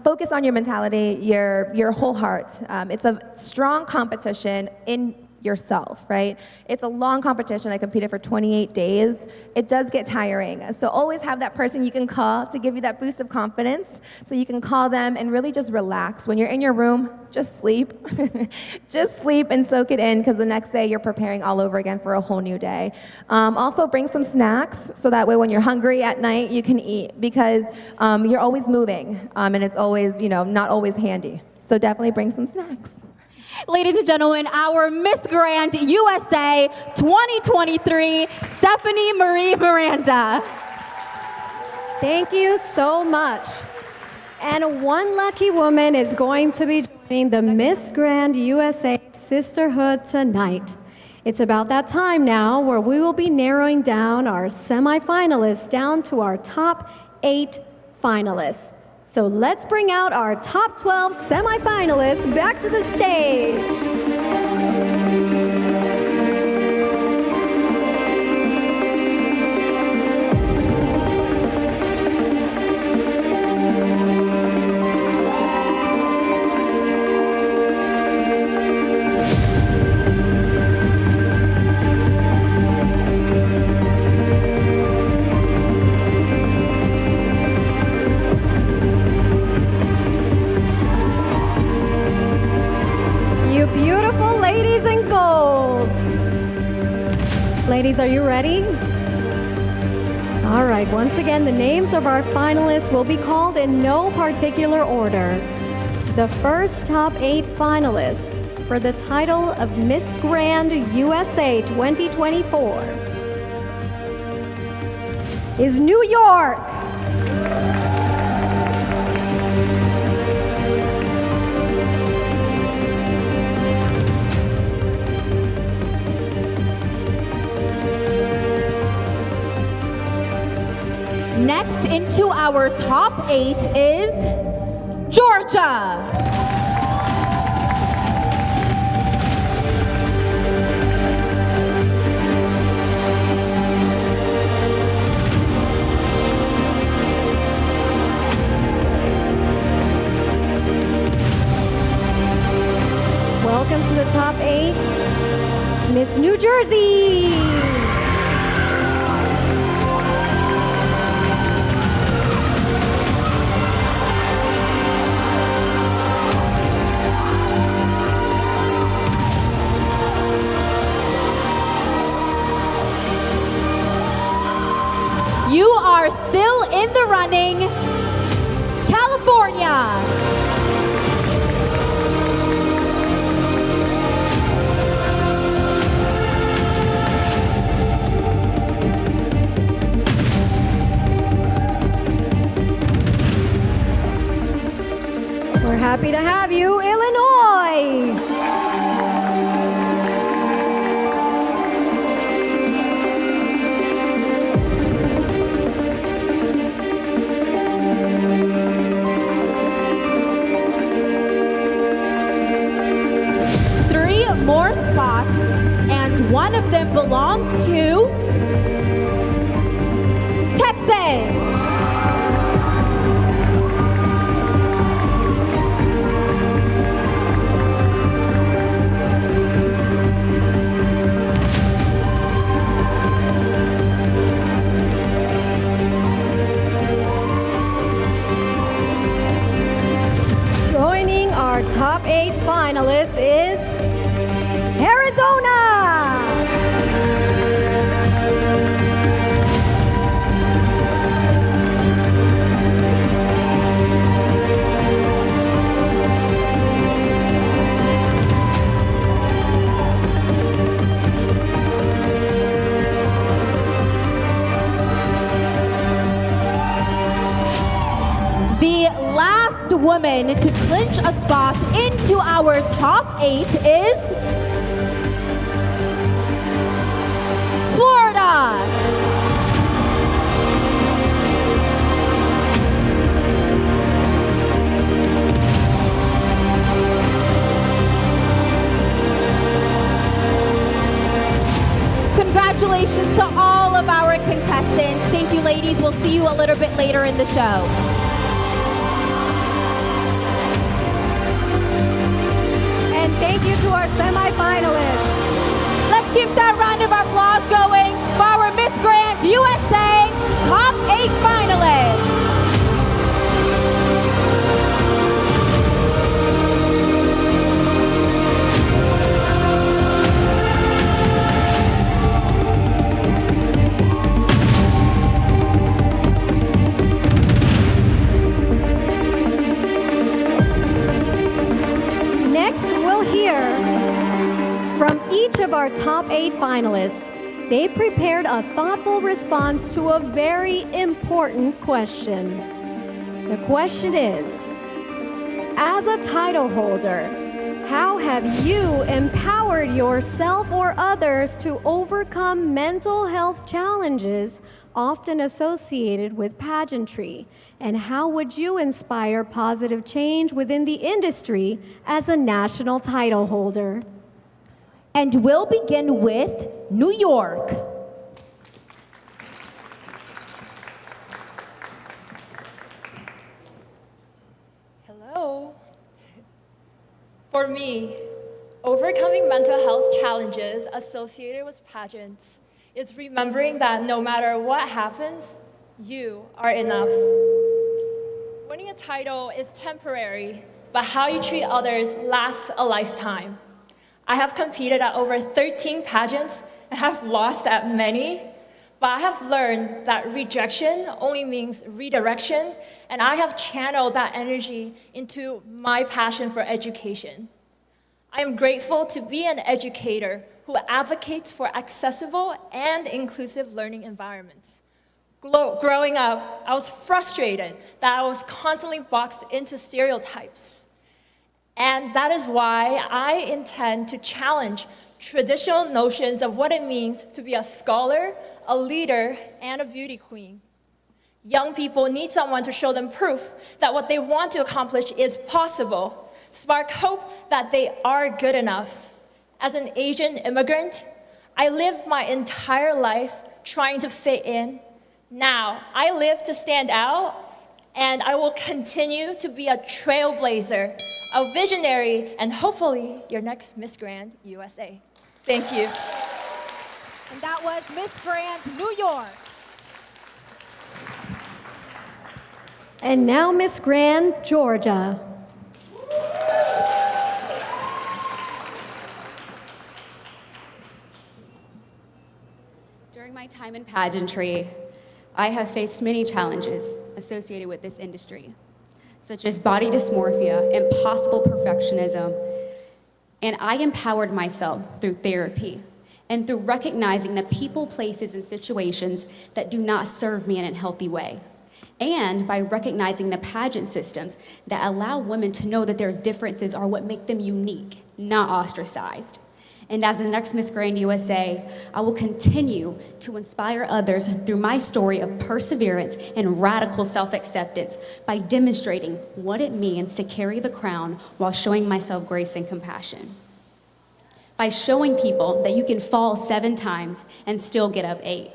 Focus on your mentality, your whole heart. It's a strong competition in yourself, right? It's a long competition. I competed for 28 days. It does get tiring. So always have that person you can call to give you that boost of confidence. So you can call them and really just relax. When you're in your room, just sleep. Just sleep and soak it in, because the next day you're preparing all over again for a whole new day. Also bring some snacks so that way when you're hungry at night, you can eat, because you're always moving and it's always, not always handy. So definitely bring some snacks. Ladies and gentlemen, our Miss Grand USA 2023, Stephanie Marie Miranda. Thank you so much. And one lucky woman is going to be joining the Miss Grand USA Sisterhood tonight. It's about that time now where we will be narrowing down our semifinalists down to our top 8 finalists. So let's bring out our top 12 semifinalists back to the stage. Ladies, are you ready? All right, once again, the names of our finalists will be called in no particular order. The first top 8 finalists for the title of Miss Grand USA 2024 is New York. Next into our top 8 is Georgia. top 8, Miss New Jersey. You are still in the running, California. We're happy to have you, Illinois. 3 more spots, and one of them belongs to Texas. Joining our top 8 finalists is Arizona. The last woman to clinch a spot into our top 8 is Florida. Congratulations to all of our contestants. Thank you, ladies. We'll see you a little bit later in the show. And thank you to our semifinalists. Let's keep that round of applause going for our Miss Grand USA top 8 finalists. Next, we'll hear from each of our top 8 finalists. They prepared a thoughtful response to a very important question. The question is, as a title holder, how have you empowered yourself or others to overcome mental health challenges often associated with pageantry? And how would you inspire positive change within the industry as a national title holder? And we'll begin with New York. Hello. For me, overcoming mental health challenges associated with pageants is remembering that no matter what happens, you are enough. Winning a title is temporary, but how you treat others lasts a lifetime. I have competed at over 13 pageants and have lost at many, but I have learned that rejection only means redirection, and I have channeled that energy into my passion for education. I am grateful to be an educator who advocates for accessible and inclusive learning environments. Growing up, I was frustrated that I was constantly boxed into stereotypes. And that is why I intend to challenge traditional notions of what it means to be a scholar, a leader, and a beauty queen. Young people need someone to show them proof that what they want to accomplish is possible, spark hope that they are good enough. As an Asian immigrant, I lived my entire life trying to fit in. Now, I live to stand out and I will continue to be a trailblazer, a visionary, and hopefully your next Miss Grand USA. Thank you. And that was Miss Grand New York. And now Miss Grand Georgia. During my time in pageantry, I have faced many challenges associated with this industry, such as body dysmorphia, impossible perfectionism, and I empowered myself through therapy and through recognizing the people, places, and situations that do not serve me in a healthy way, and by recognizing the pageant systems that allow women to know that their differences are what make them unique, not ostracized. And as the next Miss Grand USA, I will continue to inspire others through my story of perseverance and radical self-acceptance by demonstrating what it means to carry the crown while showing myself grace and compassion. By showing people that you can fall 7 times and still get up 8.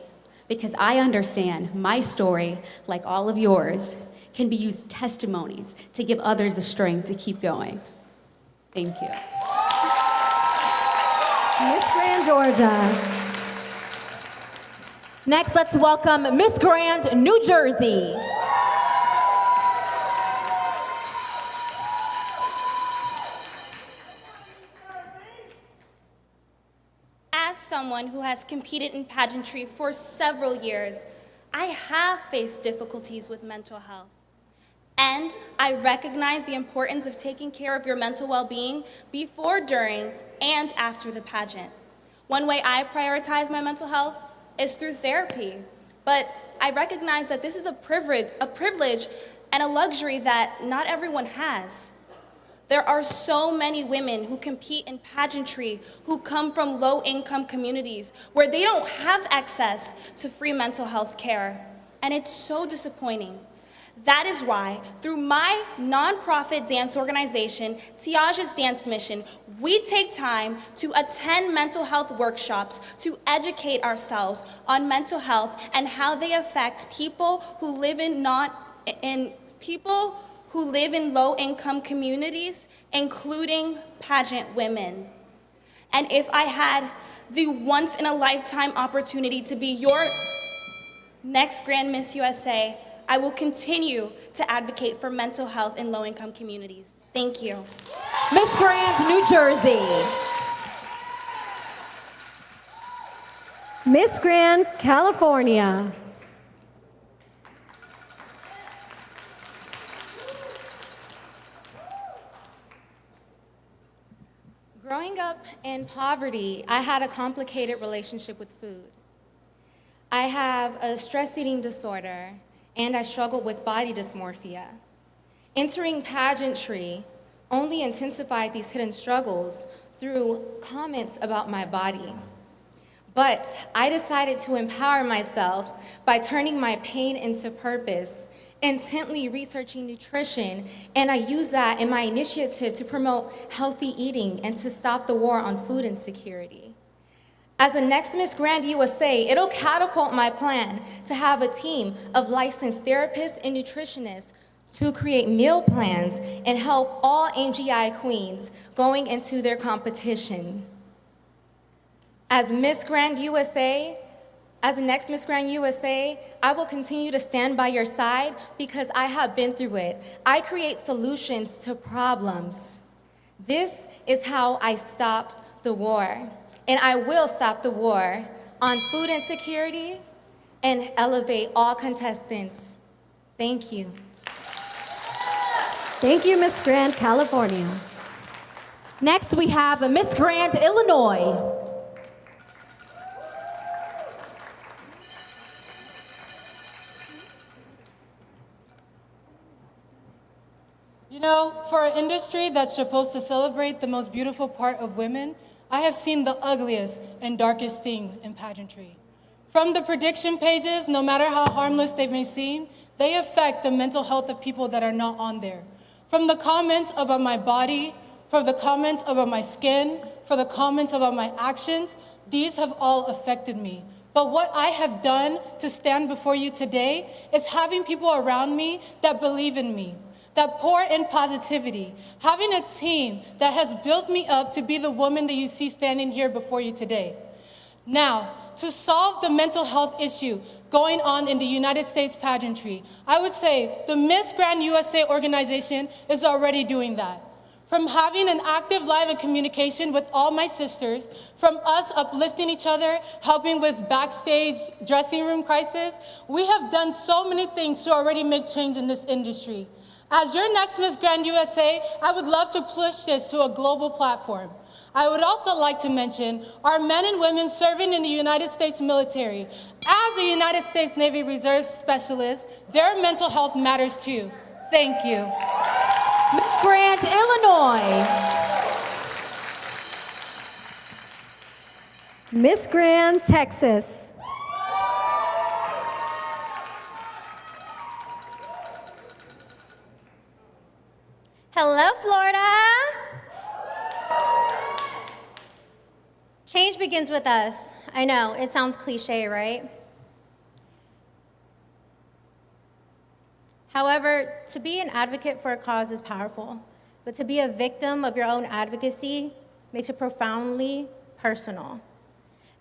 Because I understand my story, like all of yours, can be used testimonies to give others the strength to keep going. Thank you. Miss Grand Georgia. Next, let's welcome Miss Grand New Jersey. As someone who has competed in pageantry for several years, I have faced difficulties with mental health. And I recognize the importance of taking care of your mental well-being before, during, and after the pageant. One way I prioritize my mental health is through therapy, but I recognize that this is a privilege and a luxury that not everyone has. There are so many women who compete in pageantry who come from low-income communities where they don't have access to free mental health care, and it's so disappointing. That is why, through my nonprofit dance organization, Tiage's Dance Mission, we take time to attend mental health workshops to educate ourselves on mental health and how they affect people who live in low-income communities, including pageant women. And if I had the once-in-a-lifetime opportunity to be your next Grand Miss USA, I will continue to advocate for mental health in low-income communities. Thank you. Miss Grand New Jersey. Miss Grand California. Growing up in poverty, I had a complicated relationship with food. I have a stress eating disorder, and I struggled with body dysmorphia. Entering pageantry only intensified these hidden struggles through comments about my body. But I decided to empower myself by turning my pain into purpose, intently researching nutrition, and I use that in my initiative to promote healthy eating and to stop the war on food insecurity. As the next Miss Grand USA, it'll catapult my plan to have a team of licensed therapists and nutritionists to create meal plans and help all MGI queens going into their competition. As Miss Grand USA, as the next Miss Grand USA, I will continue to stand by your side because I have been through it. I create solutions to problems. This is how I stop the war. And I will stop the war on food insecurity and elevate all contestants. Thank you. Thank you, Miss Grand California. Next, we have Miss Grand Illinois. You know, for an industry that's supposed to celebrate the most beautiful part of women, I have seen the ugliest and darkest things in pageantry. From the prediction pages, no matter how harmless they may seem, they affect the mental health of people that are not on there. From the comments about my body, from the comments about my skin, for the comments about my actions, these have all affected me. But what I have done to stand before you today is having people around me that believe in me, that pour in positivity, having a team that has built me up to be the woman that you see standing here before you today. Now, to solve the mental health issue going on in the United States pageantry, I would say the Miss Grand USA organization is already doing that. From having an active live and communication with all my sisters, from us uplifting each other, helping with backstage dressing room crisis, we have done so many things to already make change in this industry. As your next Miss Grand USA, I would love to push this to a global platform. I would also like to mention our men and women serving in the United States military. As a United States Navy Reserve Specialist, their mental health matters too. Thank you. Miss Grant, Illinois. Miss Grand, Texas. Hello, Florida. Change begins with us. I know, it sounds cliche, right? However, to be an advocate for a cause is powerful, but to be a victim of your own advocacy makes it profoundly personal.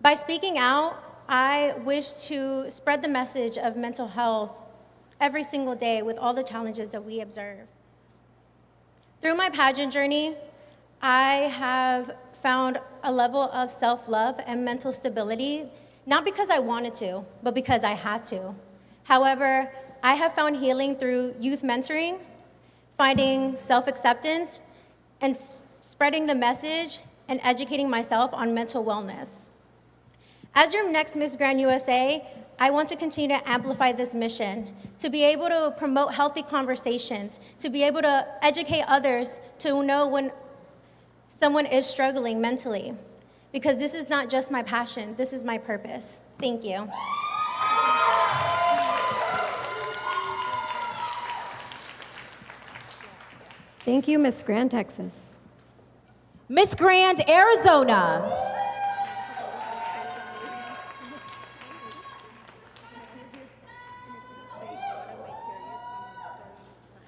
By speaking out, I wish to spread the message of mental health every single day with all the challenges that we observe. Through my pageant journey, I have found a level of self-love and mental stability, not because I wanted to, but because I had to. However, I have found healing through youth mentoring, finding self-acceptance, and spreading the message and educating myself on mental wellness. As your next Miss Grand USA, I want to continue to amplify this mission, to be able to promote healthy conversations, to be able to educate others to know when someone is struggling mentally, because this is not just my passion, this is my purpose. Thank you. Thank you, Miss Grand, Texas. Miss Grand, Arizona.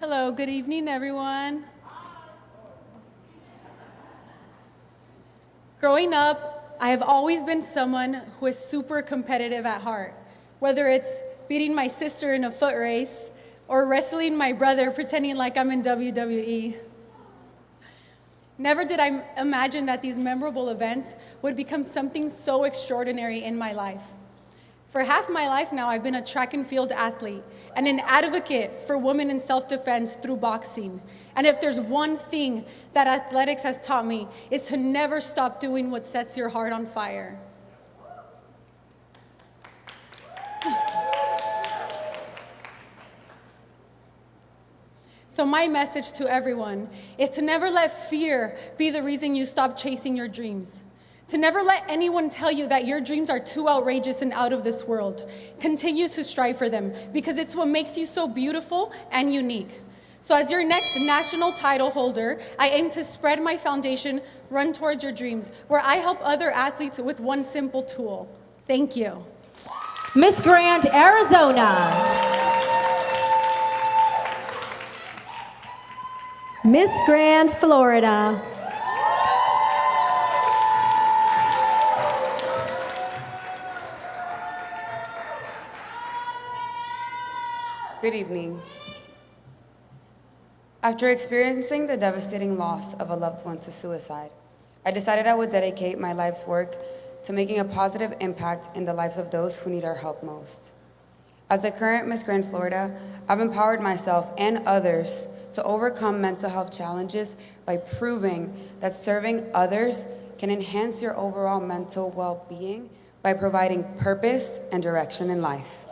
Hello, good evening, everyone. Growing up, I have always been someone who is super competitive at heart, whether it's beating my sister in a foot race or wrestling my brother pretending like I'm in WWE. Never did I imagine that these memorable events would become something so extraordinary in my life. For half my life now, I've been a track and field athlete and an advocate for women in self-defense through boxing. And if there's one thing that athletics has taught me, it's to never stop doing what sets your heart on fire. So my message to everyone is to never let fear be the reason you stop chasing your dreams. To never let anyone tell you that your dreams are too outrageous and out of this world. Continue to strive for them because it's what makes you so beautiful and unique. So as your next national title holder, I aim to spread my foundation, Run Towards Your Dreams, where I help other athletes with one simple tool. Thank you. Miss Grant, Arizona. Miss Grand, Florida. Good evening. After experiencing the devastating loss of a loved one to suicide, I decided I would dedicate my life's work to making a positive impact in the lives of those who need our help most. As the current Miss Grand Florida, I've empowered myself and others to overcome mental health challenges by proving that serving others can enhance your overall mental well-being by providing purpose and direction in life.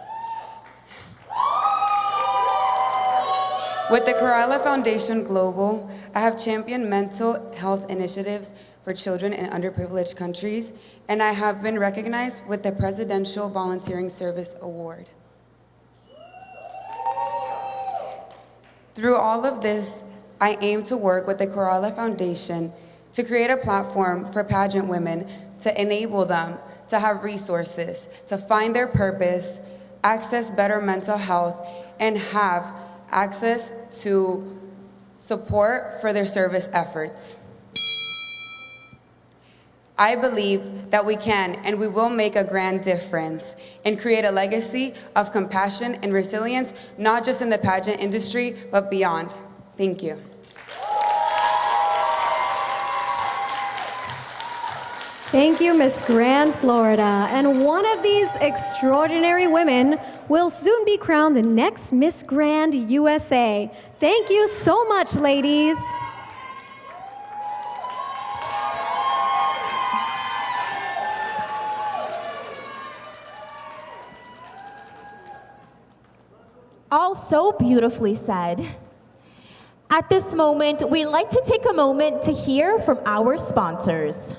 With the Kerala Foundation Global, I have championed mental health initiatives for children in underprivileged countries, and I have been recognized with the Presidential Volunteering Service Award. Through all of this, I aim to work with the Kerala Foundation to create a platform for pageant women to enable them to have resources, to find their purpose, access better mental health, and have access to support for their service efforts. I believe that we can and we will make a grand difference and create a legacy of compassion and resilience, not just in the pageant industry, but beyond. Thank you. Thank you, Miss Grand Florida. And one of these extraordinary women will soon be crowned the next Miss Grand USA. Thank you so much, ladies. All so beautifully said. At this moment, we'd like to take a moment to hear from our sponsors.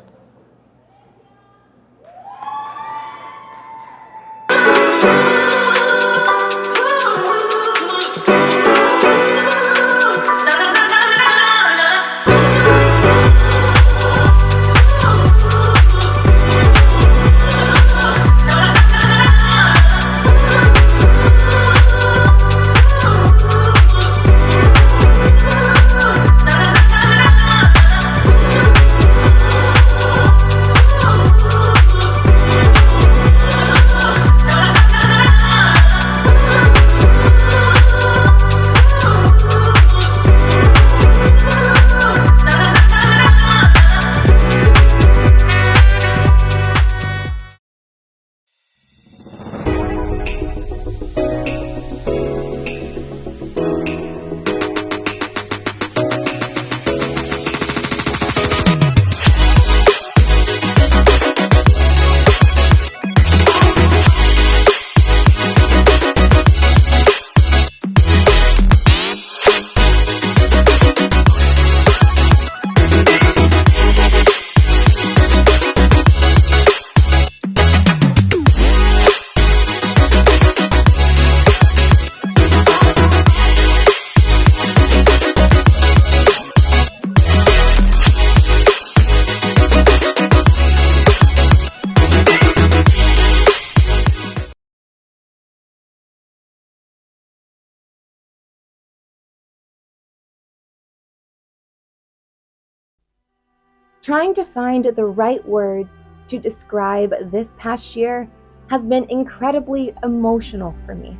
Trying to find the right words to describe this past year has been incredibly emotional for me.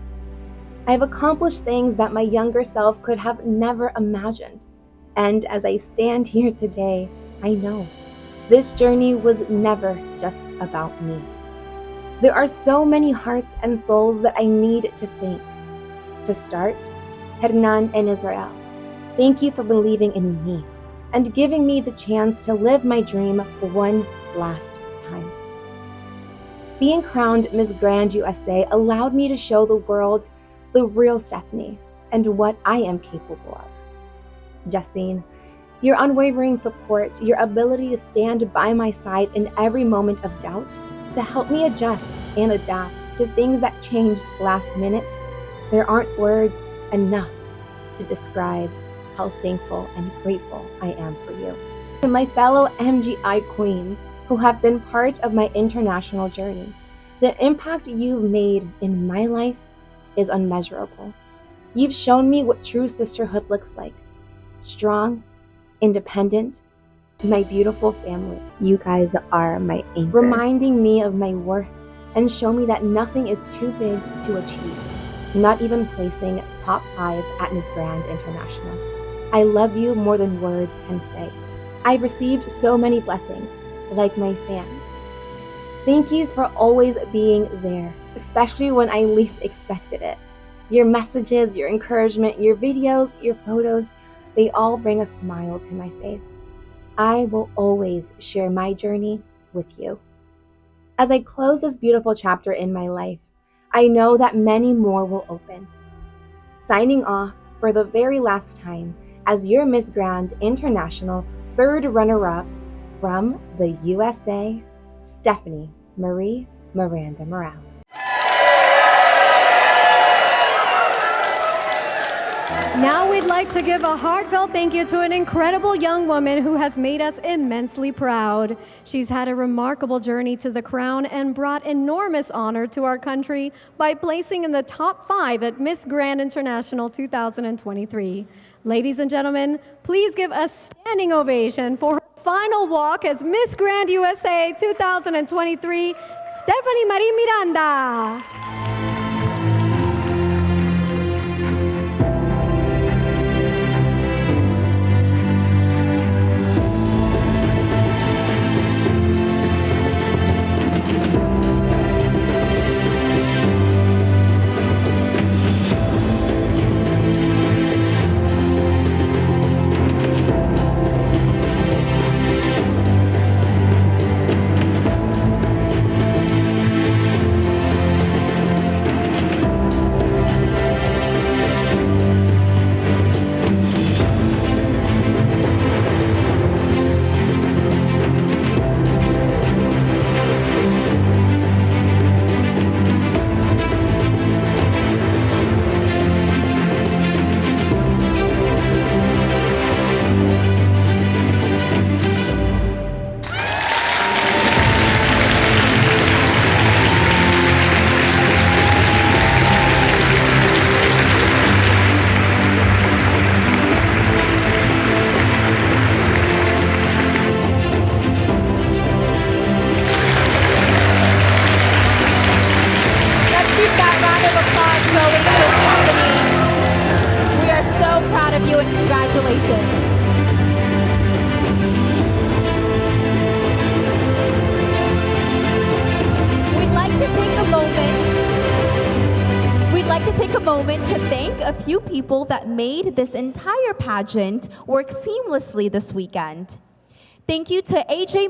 I've accomplished things that my younger self could have never imagined. And as I stand here today, I know this journey was never just about me. There are so many hearts and souls that I need to thank. To start, Hernan and Israel, thank you for believing in me and giving me the chance to live my dream one last time. Being crowned Miss Grand USA allowed me to show the world the real Stephanie and what I am capable of. Justine, your unwavering support, your ability to stand by my side in every moment of doubt, to help me adjust and adapt to things that changed last minute, there aren't words enough to describe how thankful and grateful I am for you. To my fellow MGI queens who have been part of my international journey, the impact you've made in my life is unmeasurable. You've shown me what true sisterhood looks like. Strong, independent, my beautiful family. You guys are my anchor, reminding me of my worth and show me that nothing is too big to achieve, not even placing top 5 at Miss Grand International. I love you more than words can say. I've received so many blessings, like my fans. Thank you for always being there, especially when I least expected it. Your messages, your encouragement, your videos, your photos, they all bring a smile to my face. I will always share my journey with you. As I close this beautiful chapter in my life, I know that many more will open. Signing off for the very last time as your Miss Grand International 3rd runner-up from the USA, Stephanie Marie Miranda Morales. Now we'd like to give a heartfelt thank you to an incredible young woman who has made us immensely proud. She's had a remarkable journey to the crown and brought enormous honor to our country by placing in the top 5 at Miss Grand International 2023. Ladies and gentlemen, please give a standing ovation for her final walk as Miss Grand USA 2023, Stephanie Marie Miranda. People that made this entire pageant work seamlessly this weekend. Thank you to AJ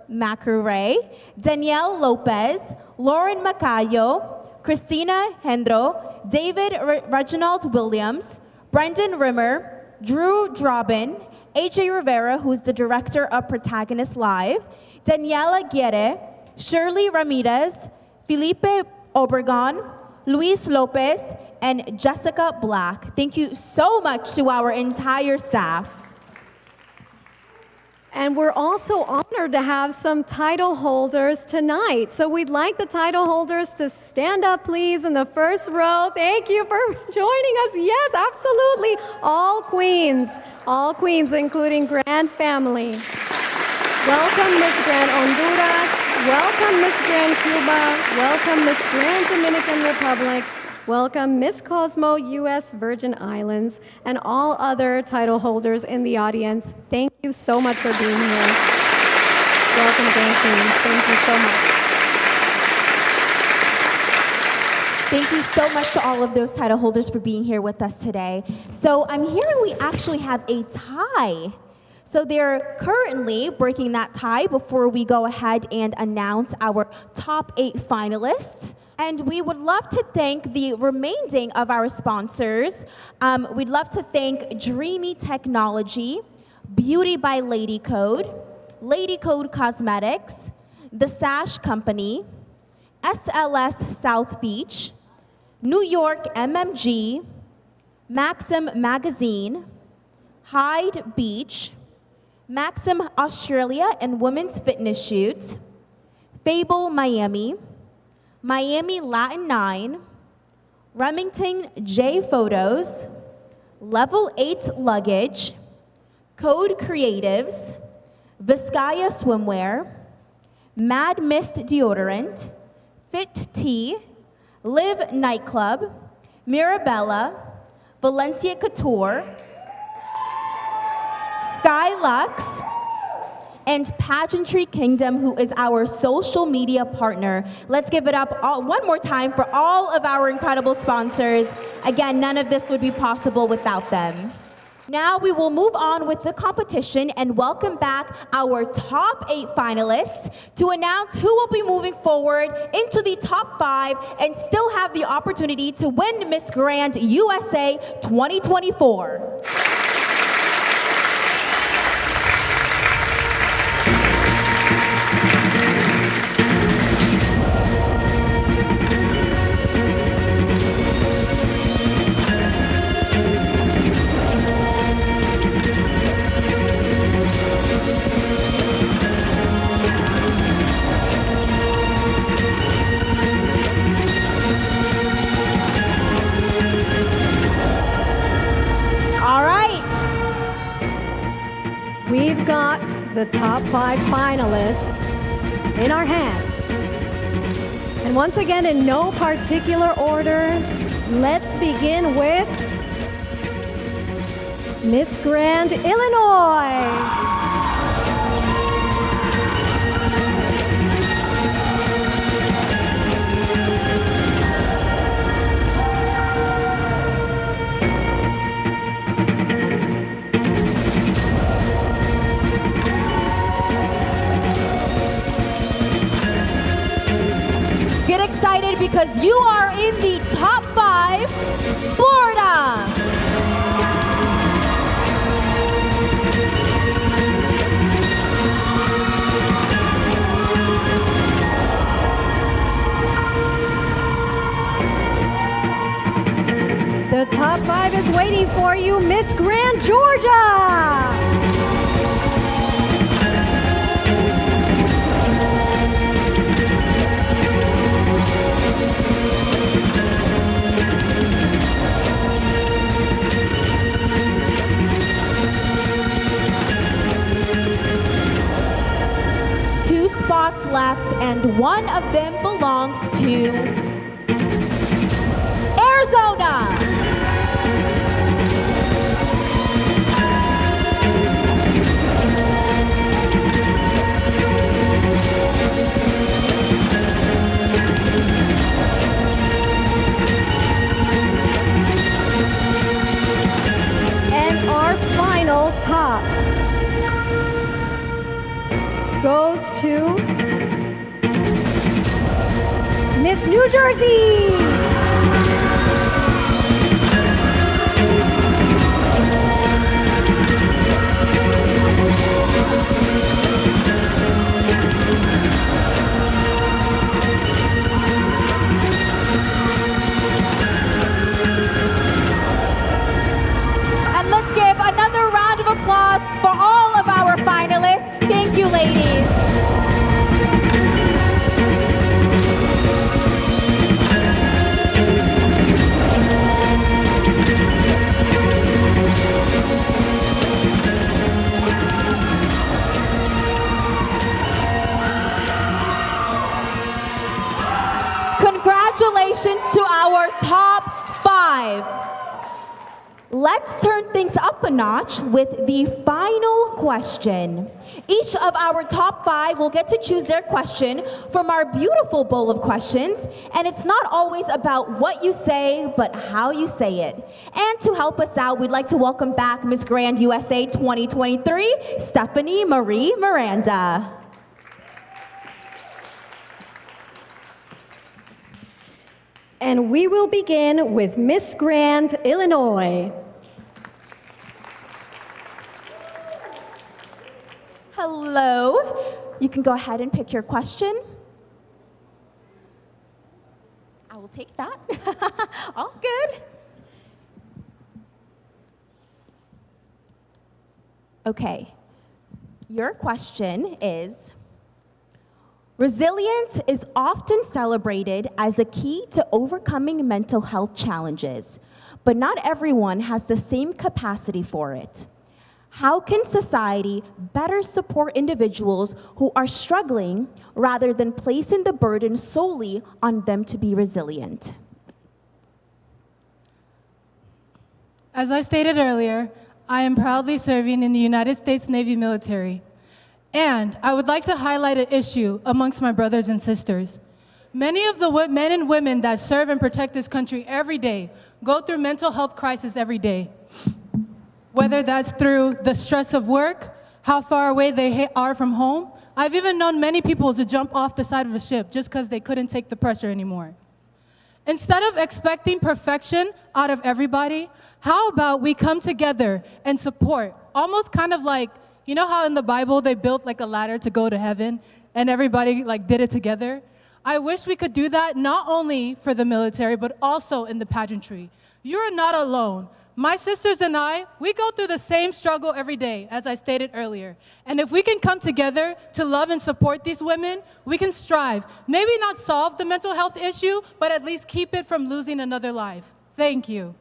Macure, Danielle Lopez, Lauren Macayo, Christina Hendro, David Reginald Williams, Brendan Rimmer, Drew Drobin, AJ Rivera, who's the director of Protagonist Live, Daniela Guerre, Shirley Ramirez, Felipe Obregon, Luis Lopez, and Jessica Black. Thank you so much to our entire staff. And we're also honored to have some title holders tonight. So we'd like the title holders to stand up, please, in the first row. Thank you for joining us. Yes, absolutely. All queens, including Grand Family. Welcome, Miss Grand Honduras. Welcome, Miss Grand Cuba. Welcome, Miss Grand Dominican Republic. Welcome, Miss Cosmo, U.S. Virgin Islands, and all other title holders in the audience. Thank you so much for being here. Welcome, Grand Queens. Thank you so much. Thank you so much to all of those title holders for being here with us today. So I'm hearing we actually have a tie. So they're currently breaking that tie before we go ahead and announce our top 8 finalists. And we would love to thank the remaining of our sponsors. We'd love to thank Dreamy Technology, Beauty by Lady Code Cosmetics, The Sash Company, SLS South Beach, New York MMG, Maxim Magazine, Hyde Beach, Maxim Australia and Women's Fitness Shoot, Fable Miami, Miami Latin 9, Remington J Photos, Level 8 Luggage, Code Creatives, Vizcaya Swimwear, Mad Mist Deodorant, Fit Tea, Live Nightclub, Mirabella, Valencia Couture, Skylux, and Pageantry Kingdom, who is our social media partner. Let's give it up one more time for all of our incredible sponsors. Again, none of this would be possible without them. Now we will move on with the competition and welcome back our top 8 finalists to announce who will be moving forward into the top 5 and still have the opportunity to win Miss Grand USA 2024. We've got the top 5 finalists in our hands. And once again, in no particular order, let's begin with Miss Grand, Illinois. Get excited because you are in the top 5, Florida. The top 5 is waiting for you, Miss Grand, Georgia. Two spots left, and one of them belongs to Arizona. And our final top goes to Miss New Jersey. And let's give another round of applause for all of our finalists. Thank you, ladies. Congratulations to our top 5. Let's turn things up a notch with the final question. Each of our top 5 will get to choose their question from our beautiful bowl of questions, and it's not always about what you say, but how you say it. And to help us out, we'd like to welcome back Miss Grand USA 2023, Sthephanie Marie Miranda. And we will begin with Miss Grand, Illinois. Hello. You can go ahead and pick your question. I will take that. All good. Okay. Your question is, resilience is often celebrated as a key to overcoming mental health challenges, but not everyone has the same capacity for it. How can society better support individuals who are struggling rather than placing the burden solely on them to be resilient? As I stated earlier, I am proudly serving in the United States Navy military. And I would like to highlight an issue amongst my brothers and sisters. Many of the men and women that serve and protect this country every day go through mental health crisis every day. Whether that's through the stress of work, how far away they are from home. I've even known many people to jump off the side of a ship just because they couldn't take the pressure anymore. Instead of expecting perfection out of everybody, how about we come together and support, almost kind of like, you know how in the Bible they built like a ladder to go to heaven and everybody like did it together? I wish we could do that not only for the military, but also in the pageantry. You're not alone. My sisters and I, we go through the same struggle every day, as I stated earlier. And if we can come together to love and support these women, we can strive. Maybe not solve the mental health issue, but at least keep it from losing another life. Thank you.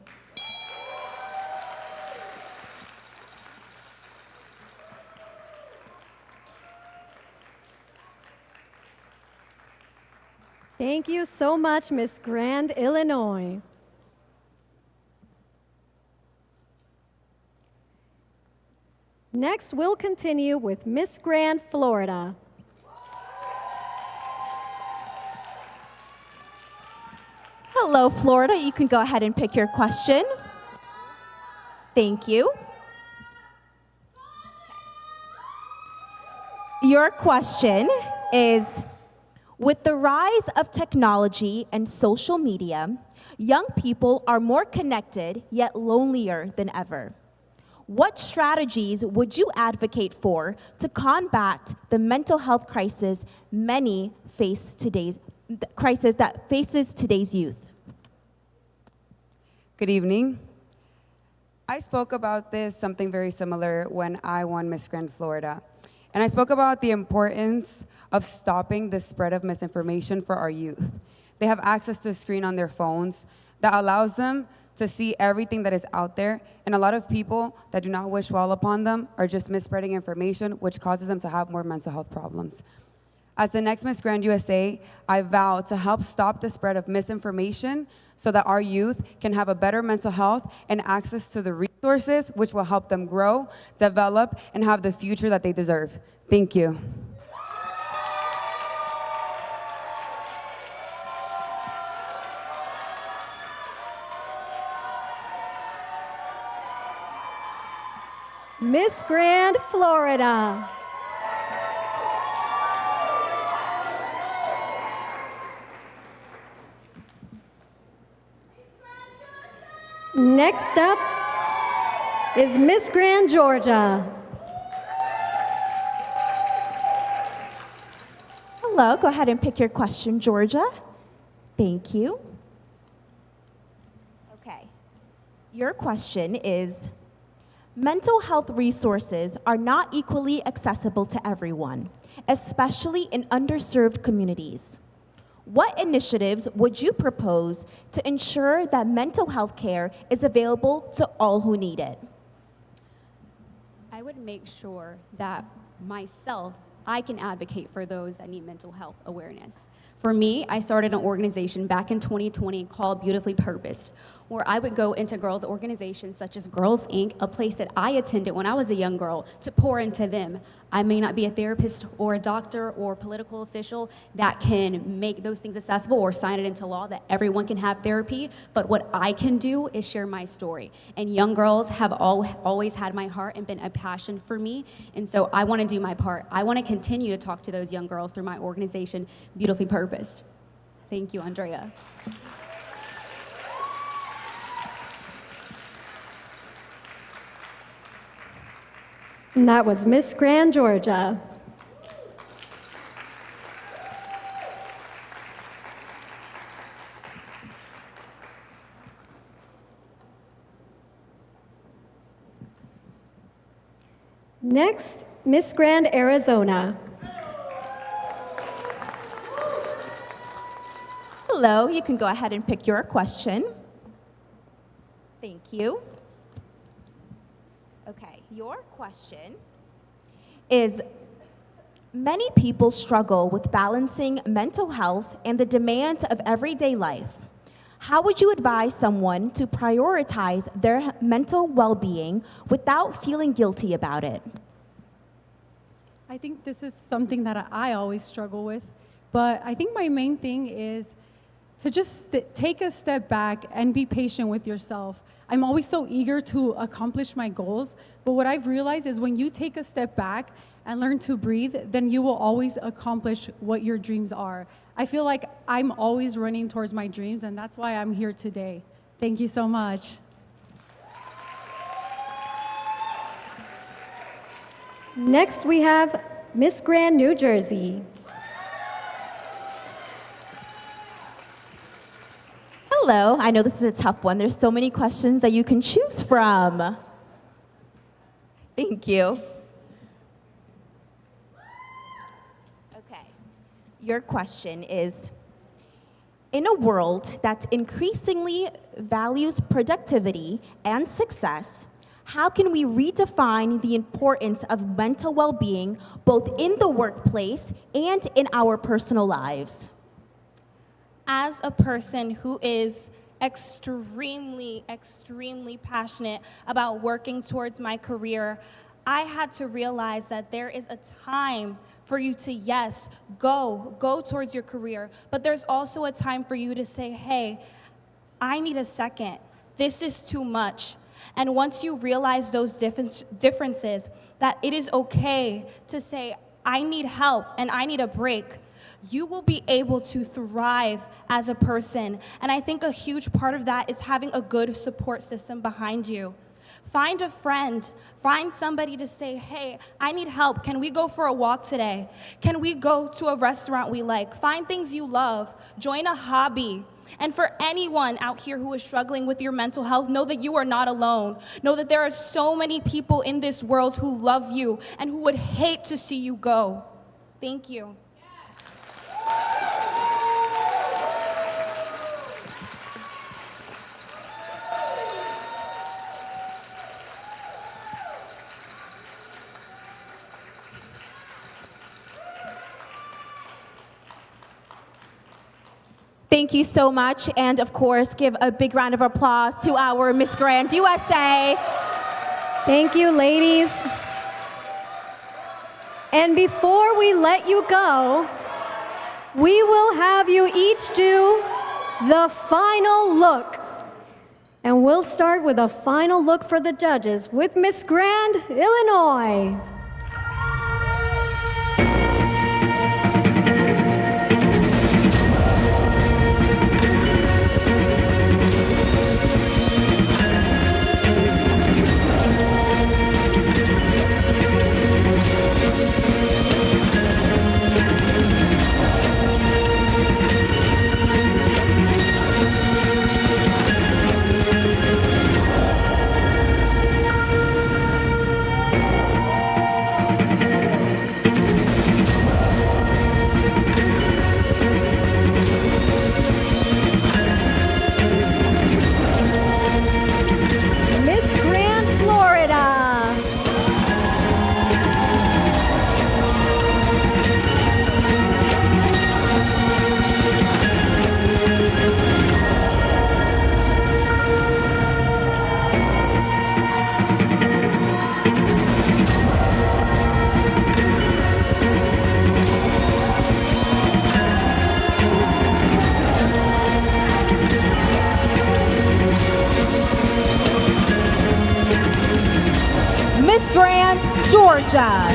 Thank you so much, Miss Grand, Illinois. Next, we'll continue with Miss Grand, Florida. Hello, Florida. You can go ahead and pick your question. Thank you. Your question is, with the rise of technology and social media, young people are more connected yet lonelier than ever. What strategies would you advocate for to combat the mental health crisis that faces today's youth? Good evening. I spoke about something very similar when I won Miss Grand Florida. And I spoke about the importance of stopping the spread of misinformation for our youth. They have access to a screen on their phones that allows them to see everything that is out there, and a lot of people that do not wish well upon them are just misspreading information, which causes them to have more mental health problems. As the next Miss Grand USA, I vow to help stop the spread of misinformation so that our youth can have a better mental health and access to the resources which will help them grow, develop, and have the future that they deserve. Thank you. Miss Grand, Florida. Next up is Miss Grand, Georgia. Hello, go ahead and pick your question, Georgia. Thank you. Okay, your question is, mental health resources are not equally accessible to everyone, especially in underserved communities. What initiatives would you propose to ensure that mental health care is available to all who need it? I would make sure that myself, I can advocate for those that need mental health awareness. For me, I started an organization back in 2020 called Beautifully Purposed, where I would go into girls' organizations such as Girls Inc., a place that I attended when I was a young girl, to pour into them. I may not be a therapist or a doctor or a political official that can make those things accessible or sign it into law that everyone can have therapy, but what I can do is share my story. And young girls have always had my heart and been a passion for me, and so I want to do my part. I want to continue to talk to those young girls through my organization, Beautifully Purposed. Thank you, Andrea. And that was Miss Grand, Georgia. Next, Miss Grand, Arizona. Hello, you can go ahead and pick your question. Thank you. Okay, your question is, many people struggle with balancing mental health and the demands of everyday life. How would you advise someone to prioritize their mental well-being without feeling guilty about it? I think this is something that I always struggle with, but I think my main thing is to just take a step back and be patient with yourself. I'm always so eager to accomplish my goals, but what I've realized is when you take a step back and learn to breathe, then you will always accomplish what your dreams are. I feel like I'm always running towards my dreams, and that's why I'm here today. Thank you so much. Next, we have Miss Grand, New Jersey. Hello, I know this is a tough one. There's so many questions that you can choose from. Thank you. Okay, your question is, in a world that increasingly values productivity and success, how can we redefine the importance of mental well-being both in the workplace and in our personal lives? As a person who is extremely, extremely passionate about working towards my career, I had to realize that there is a time for you to, yes, go towards your career, but there's also a time for you to say, hey, I need a second. This is too much. And once you realize those differences, that it is okay to say, I need help and I need a break, you will be able to thrive as a person. And I think a huge part of that is having a good support system behind you. Find a friend, find somebody to say, hey, I need help. Can we go for a walk today? Can we go to a restaurant we like? Find things you love, join a hobby. And for anyone out here who is struggling with your mental health, know that you are not alone. Know that there are so many people in this world who love you and who would hate to see you go. Thank you. Thank you so much, and of course, give a big round of applause to our Miss Grand USA. Thank you, ladies. And before we let you go, we will have you each do the final look. And we'll start with a final look for the judges with Miss Grand, Illinois. Georgia.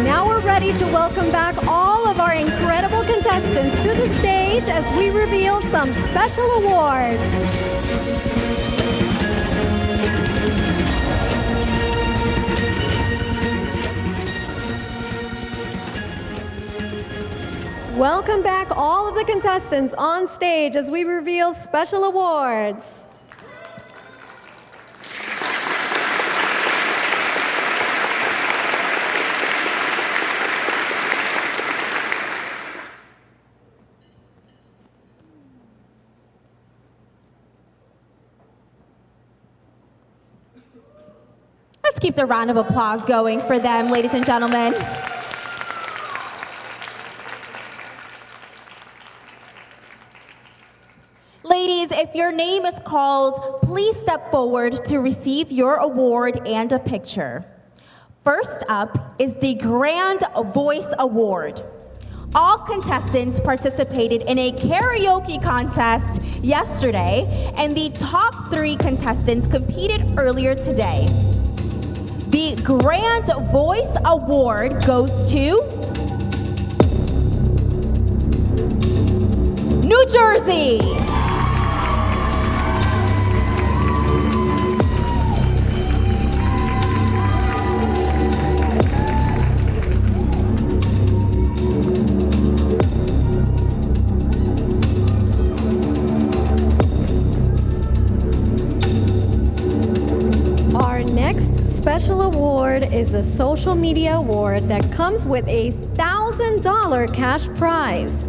Now we're ready to welcome back all of our incredible contestants to the stage as we reveal some special awards. Welcome back all of the contestants on stage as we reveal special awards. Let's keep the round of applause going for them, ladies and gentlemen. Ladies, if your name is called, please step forward to receive your award and a picture. First up is the Grand Voice Award. All contestants participated in a karaoke contest yesterday, and the top 3 contestants competed earlier today. The Grand Voice Award goes to New Jersey. Special award is the Social Media Award that comes with a $1,000 cash prize.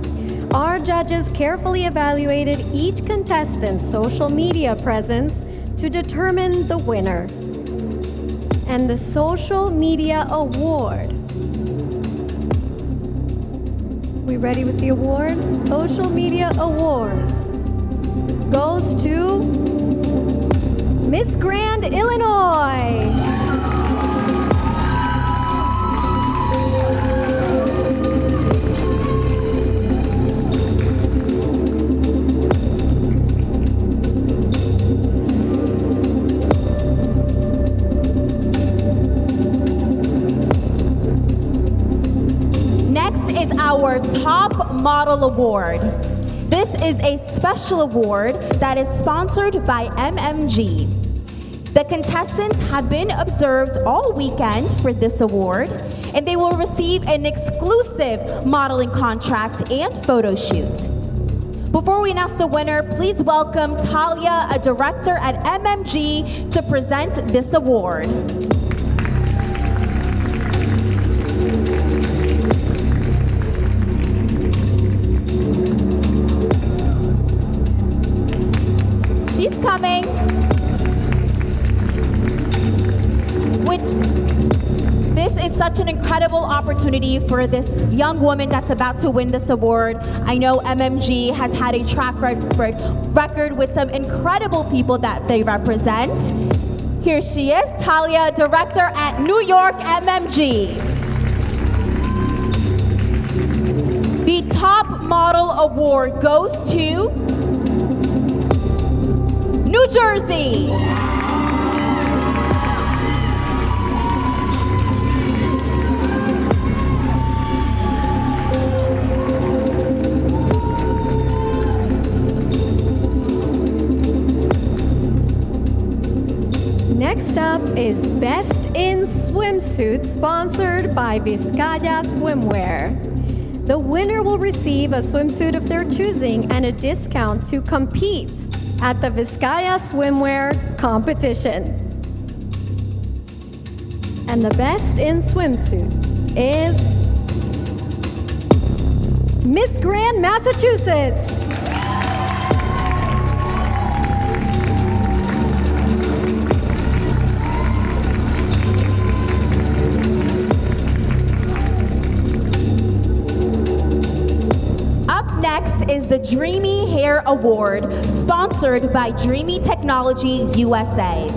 Our judges carefully evaluated each contestant's social media presence to determine the winner. And the Social Media Award. We ready with the award? Social Media Award goes to Miss Grand, Illinois. Next is our Top Model Award. This is a special award that is sponsored by MMG. The contestants have been observed all weekend for this award, and they will receive an exclusive modeling contract and photo shoot. Before we announce the winner, please welcome Talia, a director at MMG, to present this award. She's coming. This is such an incredible opportunity for this young woman that's about to win this award. I know MMG has had a track record with some incredible people that they represent. Here she is, Talia, director at New York MMG. The Top Model Award goes to New Jersey. Next up is Best in Swimsuit, sponsored by Vizcaya Swimwear. The winner will receive a swimsuit of their choosing and a discount to compete at the Vizcaya Swimwear competition. And the Best in Swimsuit is Miss Grand, Massachusetts. Next is the Dreamy Hair Award, sponsored by Dreamy Technology USA.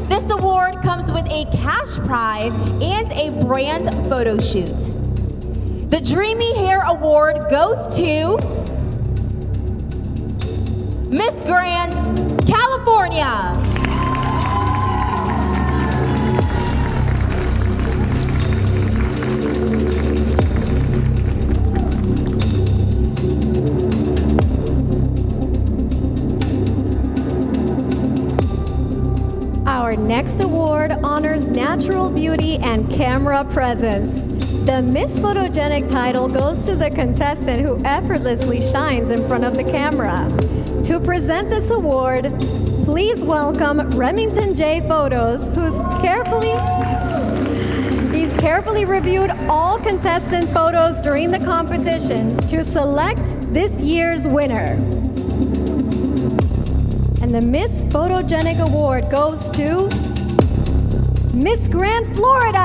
This award comes with a cash prize and a brand photo shoot. The Dreamy Hair Award goes to Miss Grand, California. next award honors natural beauty and camera presence. The Miss Photogenic title goes to the contestant who effortlessly shines in front of the camera. To present this award, please welcome Remington J. Photos, He's carefully reviewed all contestant photos during the competition to select this year's winner. And the Miss Photogenic Award goes to Miss Grand Florida.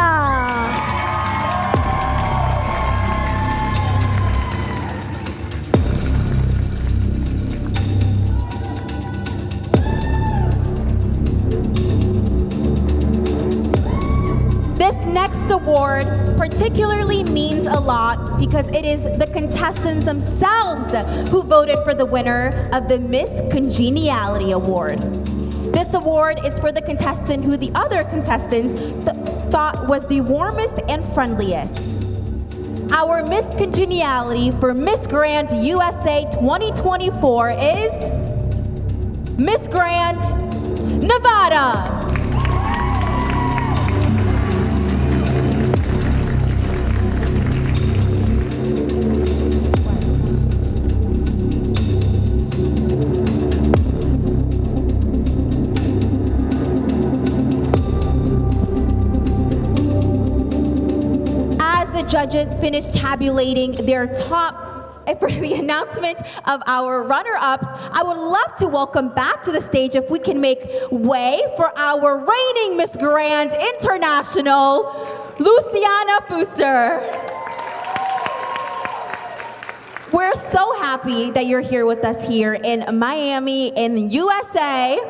This next award particularly means a lot because it is the contestants themselves who voted for the winner of the Miss Congeniality Award. This award is for the contestant who the other contestants thought was the warmest and friendliest. Our Miss Congeniality for Miss Grand USA 2024 is Miss Grand Nevada. Judges finished tabulating their top for the announcement of our runner-ups. I would love to welcome back to the stage, if we can make way, for our reigning Miss Grand International, Luciana Fuster. We're so happy that you're here with us here in Miami, in the USA.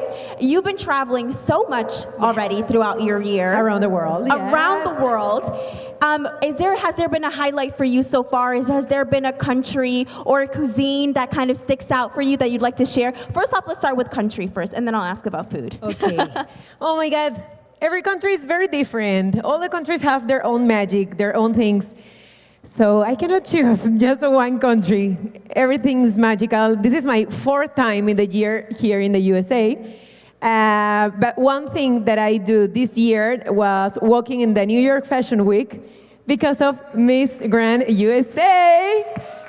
You've been traveling so much already throughout your year. Around the world. Around the world. Has there been a highlight for you so far? Has there been a country or a cuisine that kind of sticks out for you that you'd like to share? First off, let's start with country first, and then I'll ask about food. Okay. Oh my God. Every country is very different. All the countries have their own magic, their own things. So I cannot choose just one country. Everything's magical. This is my 4th time in the year here in the USA. But one thing that I do this year was walking in the New York Fashion Week because of Miss Grand USA.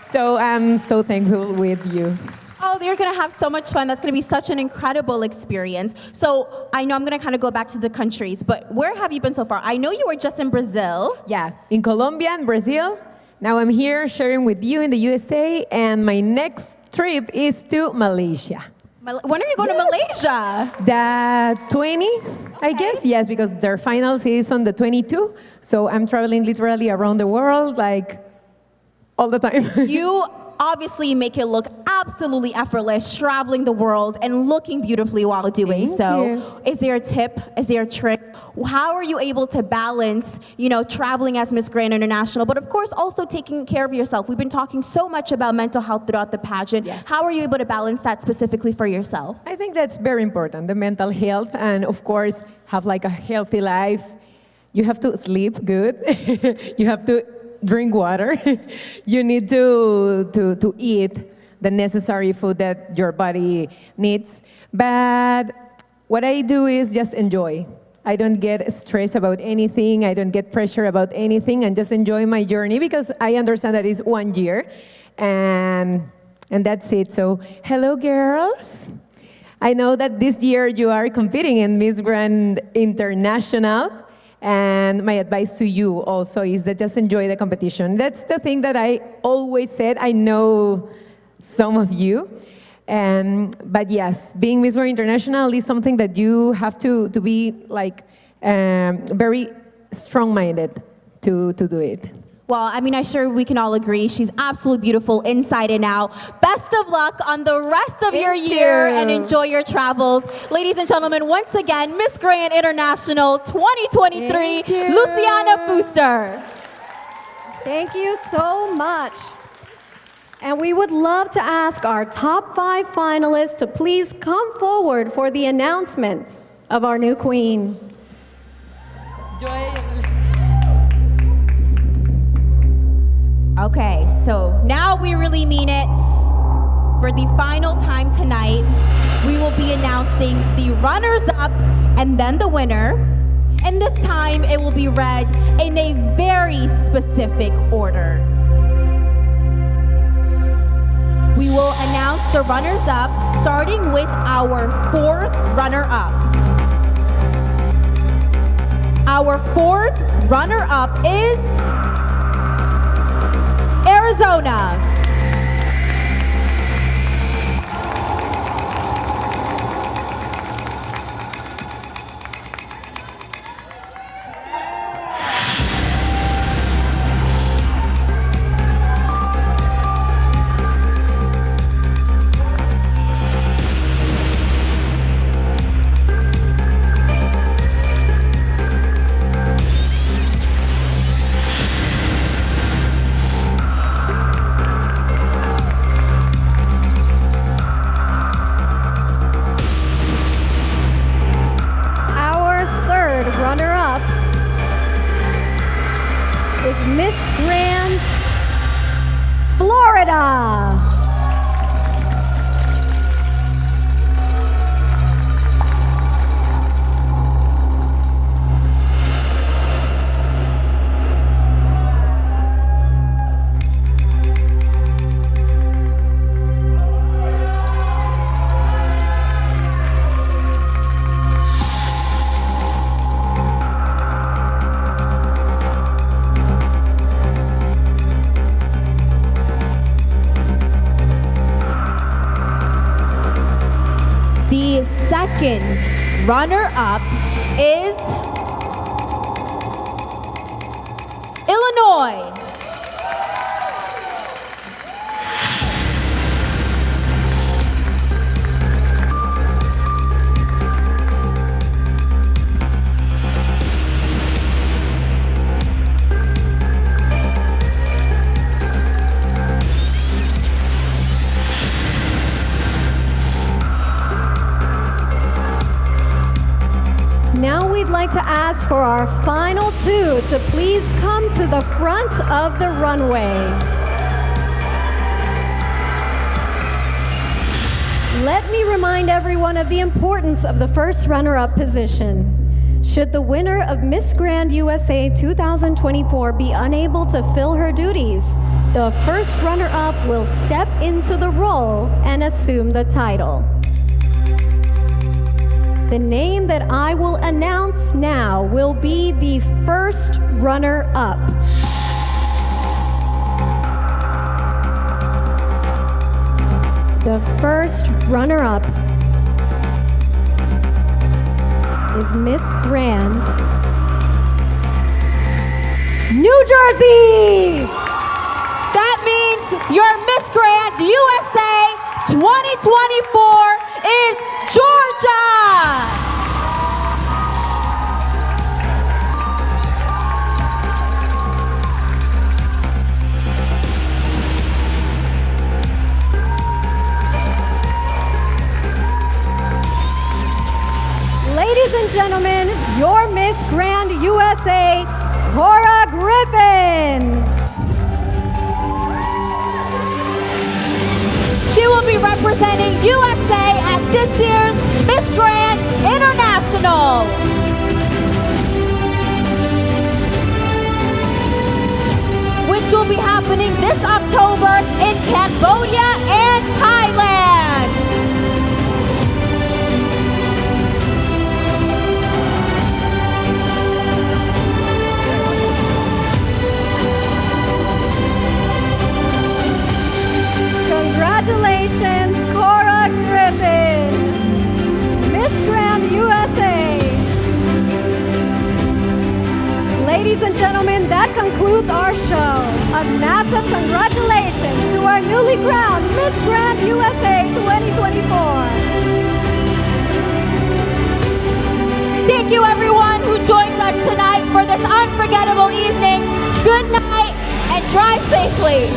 So I'm so thankful with you. Oh, you're going to have so much fun. That's going to be such an incredible experience. So I know I'm going to kind of go back to the countries, but where have you been so far? I know you were just in Brazil. Yeah, in Colombia and Brazil. Now I'm here sharing with you in the USA, and my next trip is to Malaysia. When are you going to Malaysia? The 20, I guess. Yes, because their finals is on the 22. So I'm traveling literally around the world, like all the time. You obviously make it look absolutely effortless, traveling the world and looking beautifully while doing so. Is there a tip? Is there a trick? How are you able to balance, traveling as Miss Grand International, but of course also taking care of yourself? We've been talking so much about mental health throughout the pageant. Yes. How are you able to balance that specifically for yourself? I think that's very important, the mental health, and of course, have like a healthy life. You have to sleep good. You have to drink water. You need to eat the necessary food that your body needs. But what I do is just enjoy. I don't get stressed about anything. I don't get pressure about anything, and just enjoy my journey because I understand that it's 1 year, and that's it. So, hello, girls. I know that this year you are competing in Miss Grand International, and my advice to you also is that just enjoy the competition. That's the thing that I always said. I know some of you. But yes, being Miss World International is something that you have to be like very strong-minded to do it. Well, I mean, I'm sure we can all agree she's absolutely beautiful inside and out. Best of luck on the rest of your year and enjoy your travels. Ladies and gentlemen, once again, Miss Grand International 2023, Luciana Fuster. Thank you so much. And we would love to ask our top 5 finalists to please come forward for the announcement of our new queen. Okay, so now we really mean it. For the final time tonight, we will be announcing the runners-up and then the winner. And this time, it will be read in a very specific order. We will announce the runners-up, starting with our fourth runner-up. Our fourth runner-up is Arizona. Miss Grand, Florida. The second runner-up is Illinois. Now we'd like to ask for our final two to please come to the front of the runway. Let me remind everyone of the importance of the first runner-up position. Should the winner of Miss Grand USA 2024 be unable to fill her duties, the first runner-up will step into the role and assume the title. The name that I will announce now will be the first runner-up. The first runner-up is Miss Grand, New Jersey! That means your Miss Grand USA 2024 is Georgia! Ladies and gentlemen, your Miss Grand USA, Cora Griffin. She will be representing USA at this year's Miss Grand International. Which will be happening this October in Cambodia and Thailand. Congratulations, Cora Griffin, Miss Grand USA. Ladies and gentlemen, that concludes our show. A massive congratulations to our newly crowned Miss Grand USA 2024. Thank you everyone who joined us tonight for this unforgettable evening. Good night and drive safely.